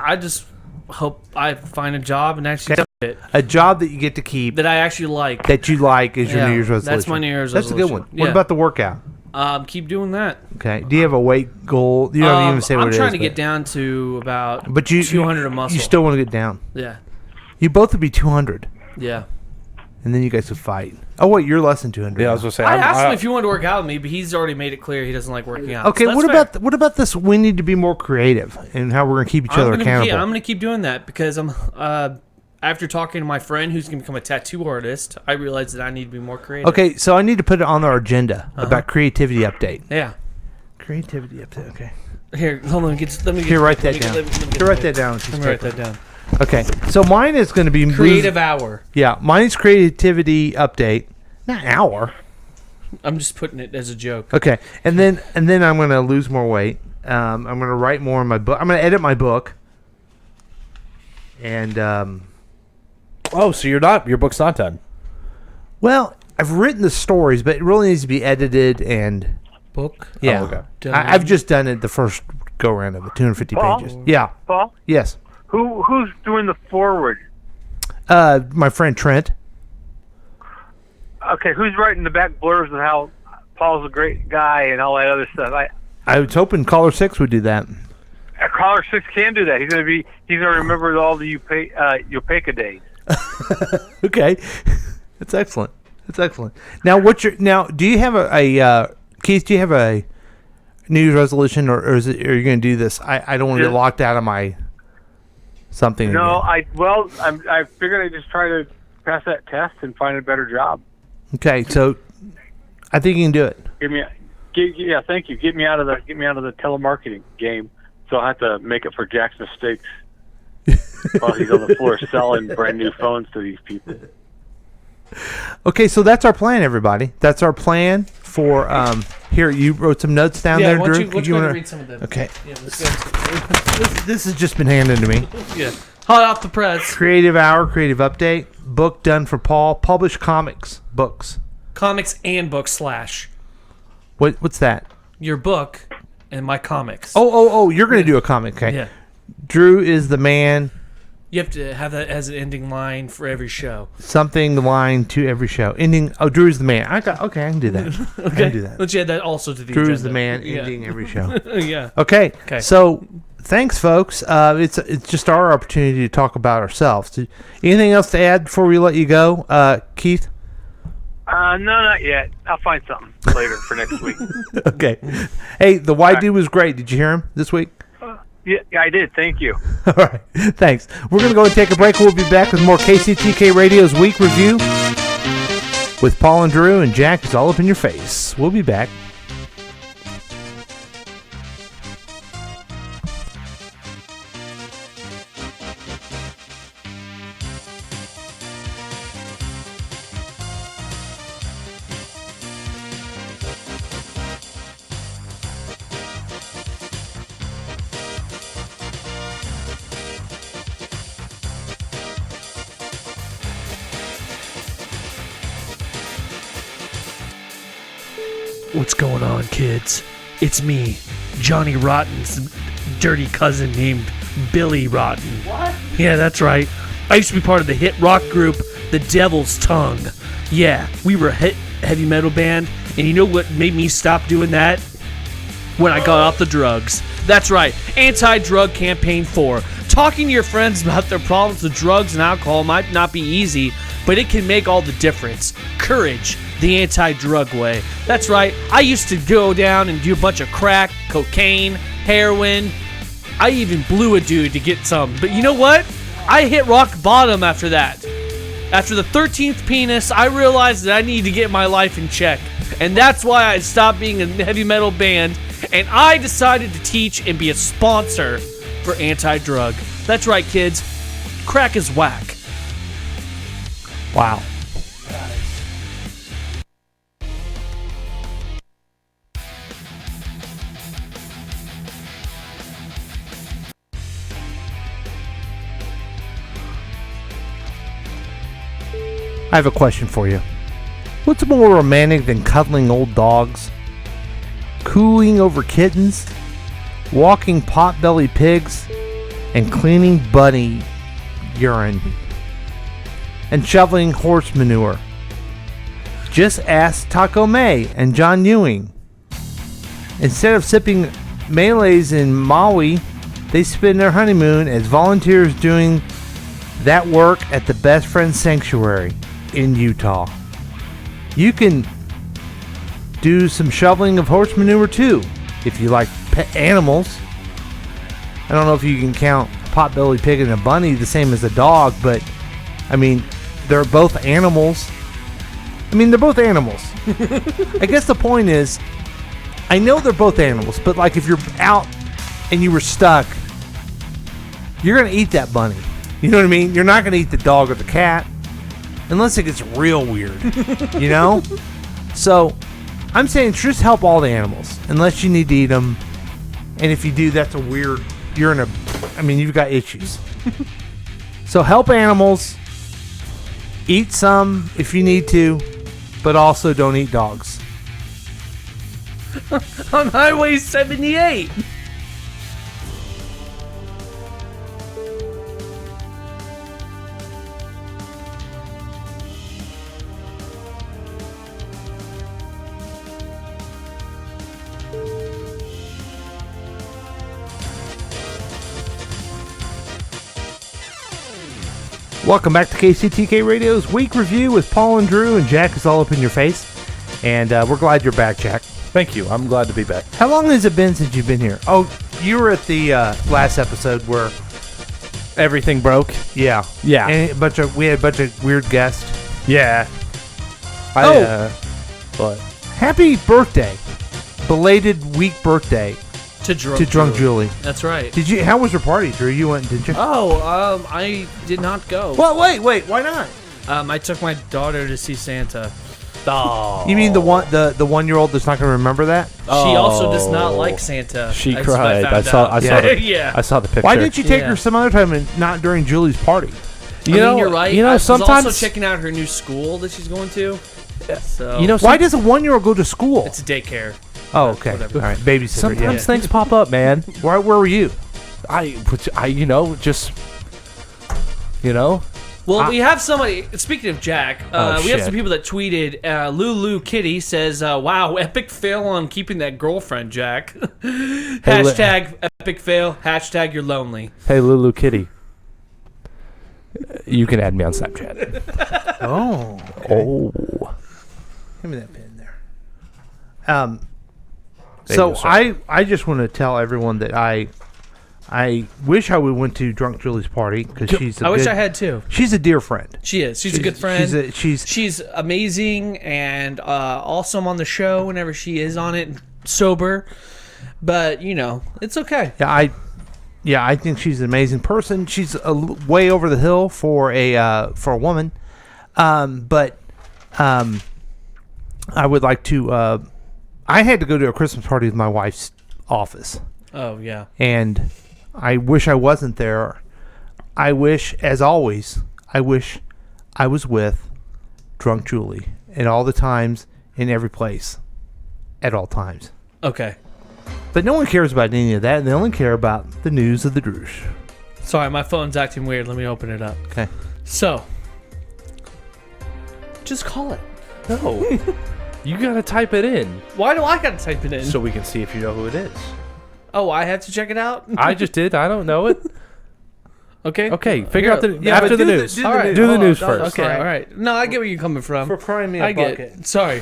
hope I find a job and actually do it. A job that you get to keep. That I actually like. That you like is your New Year's resolution. That's my New Year's resolution. That's a good one. What Yeah. about the workout? Keep doing that. Okay. Do you have a weight goal? You don't even say what it is. I'm trying to get down to about 200 a muscle. You still want to get down. Yeah. You both would be 200. Yeah. And then you guys would fight. Oh, wait, you're less than 200. Yeah, I was going to say. I asked him if he wanted to work out with me, but he's already made it clear he doesn't like working out. Okay, So what that's fair. about this? We need to be more creative and how we're going to keep each other accountable. I'm going to keep doing that because I'm. After talking to my friend who's going to become a tattoo artist, I realized that I need to be more creative. Okay, so I need to put it on our agenda about creativity update. Yeah. Creativity update. Okay. Here, hold on. Let me Here, write that down. Here, write that down. Let me write that down. Okay, so mine is going to be Creative hour. Yeah, mine's creativity update. Not hour. I'm just putting it as a joke. Okay, and then I'm going to lose more weight. I'm going to write more in my book. I'm going to edit my book. And so your book's not done. Well, I've written the stories, but it really needs to be edited and book. Yeah, Oh, okay. I've just done it the first go around of it, 250 Paul? pages. Yeah. Paul? Yes. Who's doing the forward? My friend Trent. Okay, who's writing the back blurs of how Paul's a great guy and all that other stuff? I was hoping Caller 6 would do that. Caller 6 can do that. He's gonna remember all the Upeka days. Okay, that's excellent. That's excellent. Now, do you have a Keith? Do you have a New Year's resolution, or are you going to do this? I don't want to get locked out of my something. No, again. I figured I'd just try to pass that test and find a better job. Okay, so I think you can do it. Thank you. Get me out of the telemarketing game, so I have to make it for Jack's mistakes while he's on the floor selling brand new phones to these people. Okay, so that's our plan, everybody. That's our plan for here. You wrote some notes down there, Drew. Why don't you read some of them? Okay. Yeah, This has just been handed to me. Yeah. Hot off the press. Creative Hour, Creative Update, book done for Paul, published comics, books. Comics and books / What's that? Your book and my comics. Oh, you're going to do a comic, okay. Yeah. Drew is the man. You have to have that as an ending line for every show. Something line to every show. Ending. Oh, Drew is the man. I can do that. Okay. I can do that. Let's add that also to the Drew agenda. is the man ending every show. Yeah. Okay. So thanks, folks. It's just our opportunity to talk about ourselves. Anything else to add before we let you go, Keith? No, not yet. I'll find something later for next week. Okay. Hey, the white dude was great. Did you hear him this week? Yeah, I did. Thank you. All right. Thanks. We're going to go and take a break. We'll be back with more KCTK Radio's Week Review with Paul and Drew, and Jack is all up in your face. We'll be back. What's going on, kids? It's me, Johnny Rotten's dirty cousin named Billy Rotten. What? Yeah, that's right. I used to be part of the hit rock group The Devil's Tongue. Yeah, we were a hit heavy metal band, and you know what made me stop doing that? When I got off the drugs. That's right, Anti-Drug Campaign 4. Talking to your friends about their problems with drugs and alcohol might not be easy, but it can make all the difference. Courage, the anti-drug way. That's right, I used to go down and do a bunch of crack, cocaine, heroin. I even blew a dude to get some. But you know what? I hit rock bottom after that. After the 13th penis, I realized that I needed to get my life in check. And that's why I stopped being a heavy metal band, and I decided to teach and be a sponsor for anti-drug. That's right, kids. Crack is whack. Wow. I have a question for you. What's more romantic than cuddling old dogs, cooing over kittens, walking pot-bellied pigs, and cleaning bunny urine, and shoveling horse manure? Just ask Taco May and John Ewing. Instead of sipping melees in Maui, they spend their honeymoon as volunteers doing that work at the Best Friends Sanctuary in Utah. You can do some shoveling of horse manure too, if you like pet animals. I don't know if you can count a pot-bellied pig and a bunny the same as a dog, but I mean, they're both animals. I guess the point is, I know they're both animals, but like if you're out and you were stuck, you're going to eat that bunny. You know what I mean? You're not going to eat the dog or the cat unless it gets real weird, you know? So I'm saying just help all the animals unless you need to eat them. And if you do, that's a weird, you've got issues. So help animals. Eat some if you need to, but also don't eat dogs. On Highway 78. Welcome back to KCTK Radio's Week Review with Paul and Drew, and Jack is all up in your face. And we're glad you're back, Jack. Thank you. I'm glad to be back. How long has it been since you've been here? Oh, you were at the last episode where everything broke. Yeah, Yeah. and we had a bunch of weird guests. Yeah. What? Happy birthday, belated week birthday To Drunk, Drunk Julie. That's right. Did you? How was your party, Drew? You went, didn't you? Oh, I did not go. Well, wait, why not? I took my daughter to see Santa. Oh. You mean the 1-year-old that's not going to remember that? She also does not like Santa. She That's what cried. I found saw. out. I saw the. Yeah. I saw the picture. Why didn't you take Yeah. her some other time and not during Julie's party? I mean, you're right. I was sometimes also checking out her new school that she's going to. So Why does a 1-year-old go to school? it's a daycare. Oh, okay. Whatever. All right, babysitter. Sometimes yeah. things pop up, man. Where were you? Well, we have somebody. Speaking of Jack, we have shit. some people that tweeted. Lulu Kitty says, "Wow, epic fail on keeping that girlfriend, Jack." Hashtag epic fail. Hashtag you're lonely. Hey, Lulu Kitty. You can add me on Snapchat. Oh. Oh. Give me that pen there. So I just want to tell everyone that I wish I would went to Drunk Julie's party because she's. I wish I had too. She's a dear friend. She is. She's a good friend. She's amazing and awesome on the show whenever she is on it, sober. But it's okay. Yeah, I think she's an amazing person. She's way over the hill for a woman, but I would like to. I had to go to a Christmas party with my wife's office. Oh yeah. And I wish I wasn't there. I wish, as always, I was with Drunk Julie at all the times, in every place, at all times. Okay. But no one cares about any of that. They only care about the news of the Droosh. Sorry, my phone's acting weird. Let me open it up. Okay. So, just call it. No. You gotta type it in. Why do I gotta type it in? So we can see if you know who it is. Oh, I have to check it out? I just did. I don't know it. Okay. Okay, figure out the Yeah, after but the do the- news. do the All right, news. do the Hold news on, first. Okay, all right. No, I get where you're coming from. For crying me a I get bucket. it. Sorry.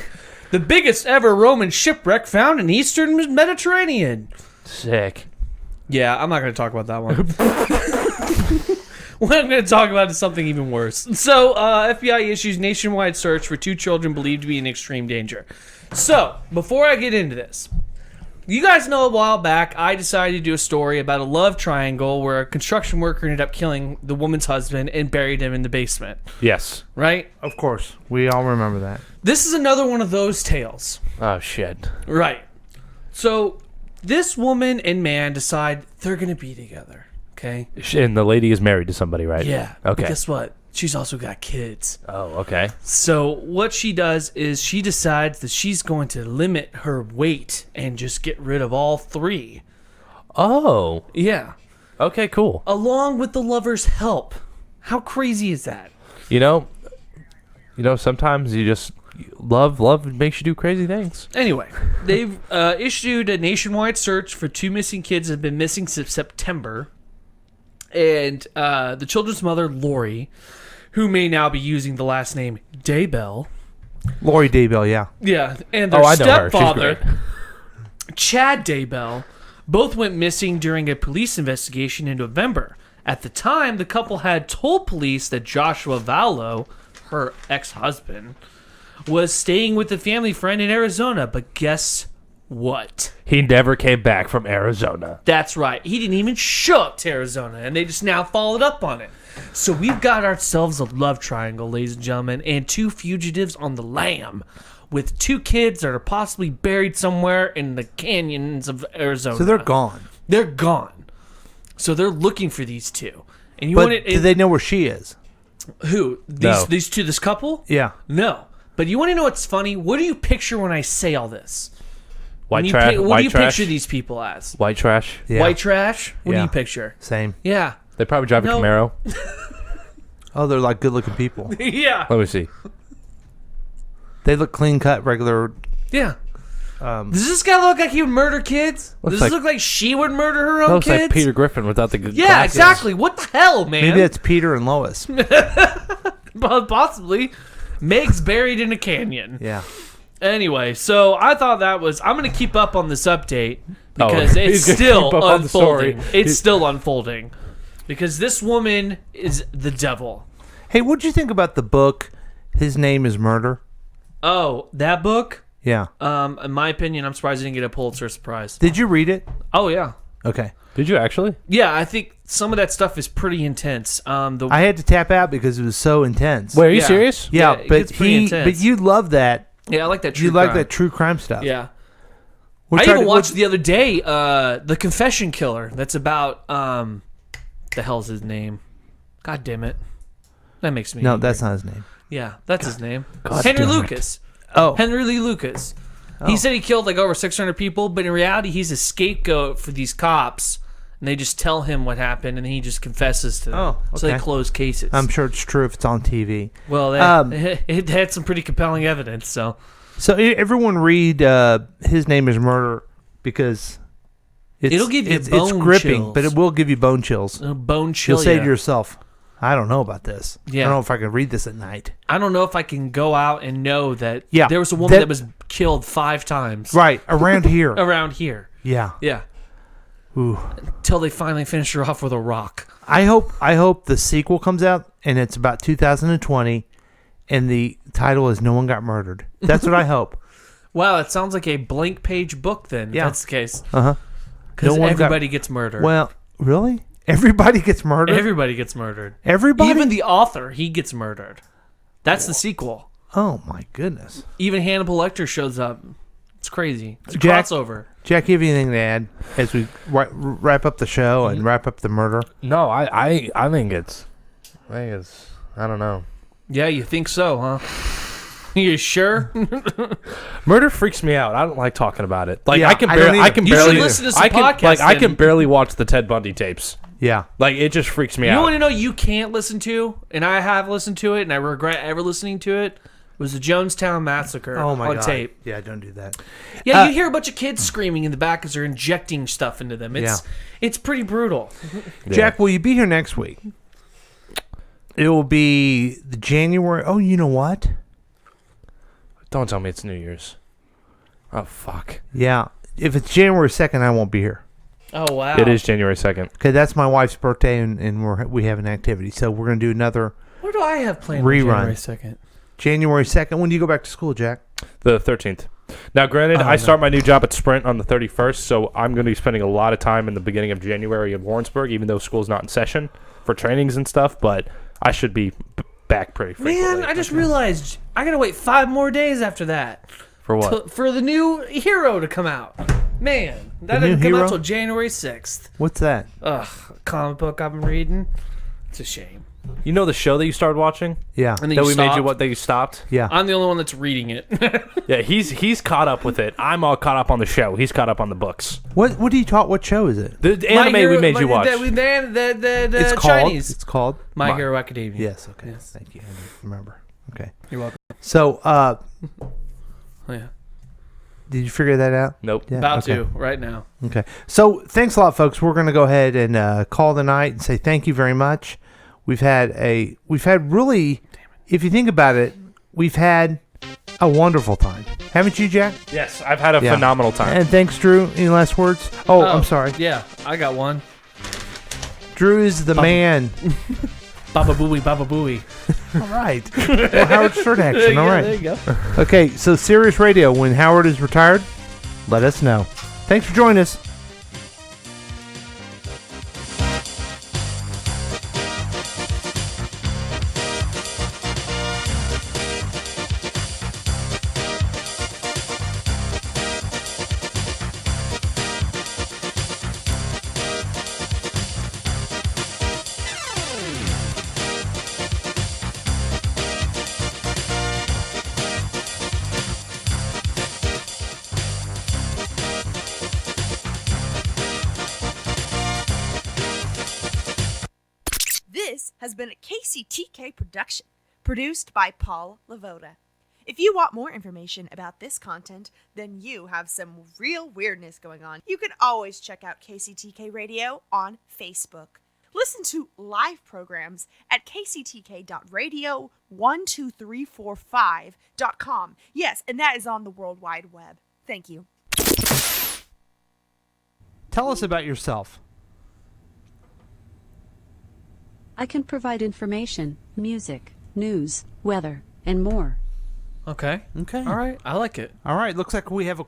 The biggest ever Roman shipwreck found in eastern Mediterranean. Sick. Yeah, I'm not going to talk about that one. What I'm going to talk about is something even worse. So, FBI issues nationwide search for 2 children believed to be in extreme danger. So, before I get into this, you guys know a while back I decided to do a story about a love triangle where a construction worker ended up killing the woman's husband and buried him in the basement. Yes. Right? Of course. We all remember that. This is another one of those tales. Oh shit. Right. So, this woman and man decide they're going to be together. Okay? And the lady is married to somebody, right? Yeah. Okay. But guess what? She's also got kids. Oh, okay. So what she does is she decides that she's going to limit her weight and just get rid of all 3. Oh. Yeah. Okay, cool. Along with the lover's help. How crazy is that? You know, sometimes you just love makes you do crazy things. Anyway, they've issued a nationwide search for 2 missing kids that have been missing since September. And the children's mother, Lori, who may now be using the last name Daybell. Lori Daybell, yeah. Yeah, and their I know her. She's stepfather, great. Chad Daybell, both went missing during a police investigation in November. At the time, the couple had told police that Joshua Vallow, her ex-husband, was staying with a family friend in Arizona, but guess what? He never came back from Arizona. That's right. He didn't even show up to Arizona, and they just now followed up on it. So we've got ourselves a love triangle, ladies and gentlemen, and 2 fugitives on the lam with 2 kids that are possibly buried somewhere in the canyons of Arizona. So they're gone. They're gone. So they're looking for these 2. And you But want do they know where she is? Who? No. These two, this couple? Yeah. No. But you want to know what's funny? What do you picture when I say all this? White What trash. do you picture these people as? White trash. Yeah. White trash? What do Yeah. you picture? Same. Yeah. They probably drive a No. Camaro. Oh, they're like good-looking people. Yeah. Let me see. They look clean-cut, regular. Yeah. Does this guy look like he would murder kids? Looks Does like- this look like she would murder her own Looks kids? like Peter Griffin without the good Yeah, glasses. exactly. What the hell, man? Maybe that's Peter and Lois. Possibly. Meg's buried in a canyon. Yeah. Anyway, so I thought that was... I'm going to keep up on this update because Oh, it's he's gonna still keep up on the unfolding. story. It's still unfolding. Because this woman is the devil. Hey, what'd you think about the book, His Name is Murder? Oh, that book? Yeah. In my opinion, I'm surprised I didn't get a Pulitzer Prize. Did you read it? Oh, yeah. Okay. Did you actually? Yeah, I think some of that stuff is pretty intense. I had to tap out because it was so intense. Wait, are you serious? Yeah, it but gets pretty intense. but you love that. Yeah, I like that true You like crime. that true crime stuff. Yeah. We're I trying even to- watched the other day The Confession Killer. That's about the hell's his name? God damn it. That makes me No, angry. that's not his name. Yeah, that's his name. God Henry damn it. Lucas. Oh. Henry Lee Lucas. He said he killed like over 600 people, but in reality he's a scapegoat for these cops. And they just tell him what happened, and he just confesses to them. Oh, So they okay. close cases. I'm sure it's true if it's on TV. Well, it had some pretty compelling evidence, so... So everyone read His Name is Murder because It'll give you it's bone gripping, chills. but it will give you bone chills. It'll bone chill You'll say ya. to yourself, I don't know about this. Yeah. I don't know if I can read this at night. I don't know if I can go out and know that Yeah, there was a woman that was killed 5 times. Right, around here. Around here. Yeah. Yeah. Ooh. Until they finally finish her off with a rock. I hope the sequel comes out and it's about 2020 and the title is No One Got Murdered. That's what I hope. Wow, it sounds like a blank page book then, if Yeah. that's the case. Uh-huh. Because No one everybody gets murdered. Well, really? Everybody gets murdered? Everybody gets murdered. Everybody? Even the author, he gets murdered. That's the sequel. Oh, my goodness. Even Hannibal Lecter shows up. It's crazy. It's a Jack- crossover. Jack, you have anything to add as we wrap up the show and wrap up the murder? No, I think it's I don't know. Yeah, you think so, huh? You sure? Murder freaks me out. I don't like talking about it. Like Yeah, I can I don't barely, I either. can You should barely listen to some I can podcasts like I can then. barely watch the Ted Bundy tapes. Yeah. Like it just freaks me You out. want to know you can't listen to, and I have listened to it, and I regret ever listening to it, was the Jonestown Massacre Oh, my on God. tape. Yeah, don't do that. Yeah, you hear a bunch of kids screaming in the back as they're injecting stuff into them. It's pretty brutal. Jack, will you be here next week? It will be the January. Oh, you know what? Don't tell me it's New Year's. Oh fuck. Yeah. If it's January 2nd, I won't be here. Oh, wow. It is January 2nd. Okay, that's my wife's birthday, and we have an activity. So we're going to do another What do I have planned rerun. on January 2nd? January 2nd. When do you go back to school, Jack? The 13th. Now, granted, Oh, I no. start my new job at Sprint on the 31st, so I'm going to be spending a lot of time in the beginning of January in Warrensburg, even though school's not in session for trainings and stuff. But I should be back pretty frequently. Man, I just realized I gotta wait 5 more days after that. For what? For the new Hero to come out. Man, that The new didn't come Hero? out till January 6th. What's that? Ugh, a comic book I've been reading. It's a shame. You know the show that you started watching? Yeah. And then That you we made you stopped? what? That you stopped? Yeah. I'm the only one that's reading it. Yeah, he's caught up with it. I'm all caught up on the show. He's caught up on the books. What do you talk? What show is it? The anime we made you watch. The It's called. Chinese. It's called My Hero Academia. Yes. Okay. Thank you. I didn't remember. Okay. You're welcome. So, Oh, yeah. did you figure that out? Nope. Yeah, About okay. to, right now. Okay. So, thanks a lot, folks. We're going to go ahead and call the night and say thank you very much. We've had really, if you think about it, we've had a wonderful time. Haven't you, Jack? Yes, I've had a Yeah. phenomenal time. And thanks, Drew. Any last words? Oh, I'm sorry. Yeah, I got one. Drew is the man. Baba Booey, Baba Booey. All right. Well, Howard Stern action. All Yeah, right. there you go. Okay, so Sirius Radio, when Howard is retired, let us know. Thanks for joining us. This has been a KCTK production, produced by Paul Lavoda. If you want more information about this content, then you have some real weirdness going on. You can always check out KCTK Radio on Facebook. Listen to live programs at kctk.radio12345.com. Yes, and that is on the World Wide Web. Thank you. Tell us about yourself. I can provide information, music, news, weather, and more. Okay. Okay. All right. I like it. All right. Looks like we have a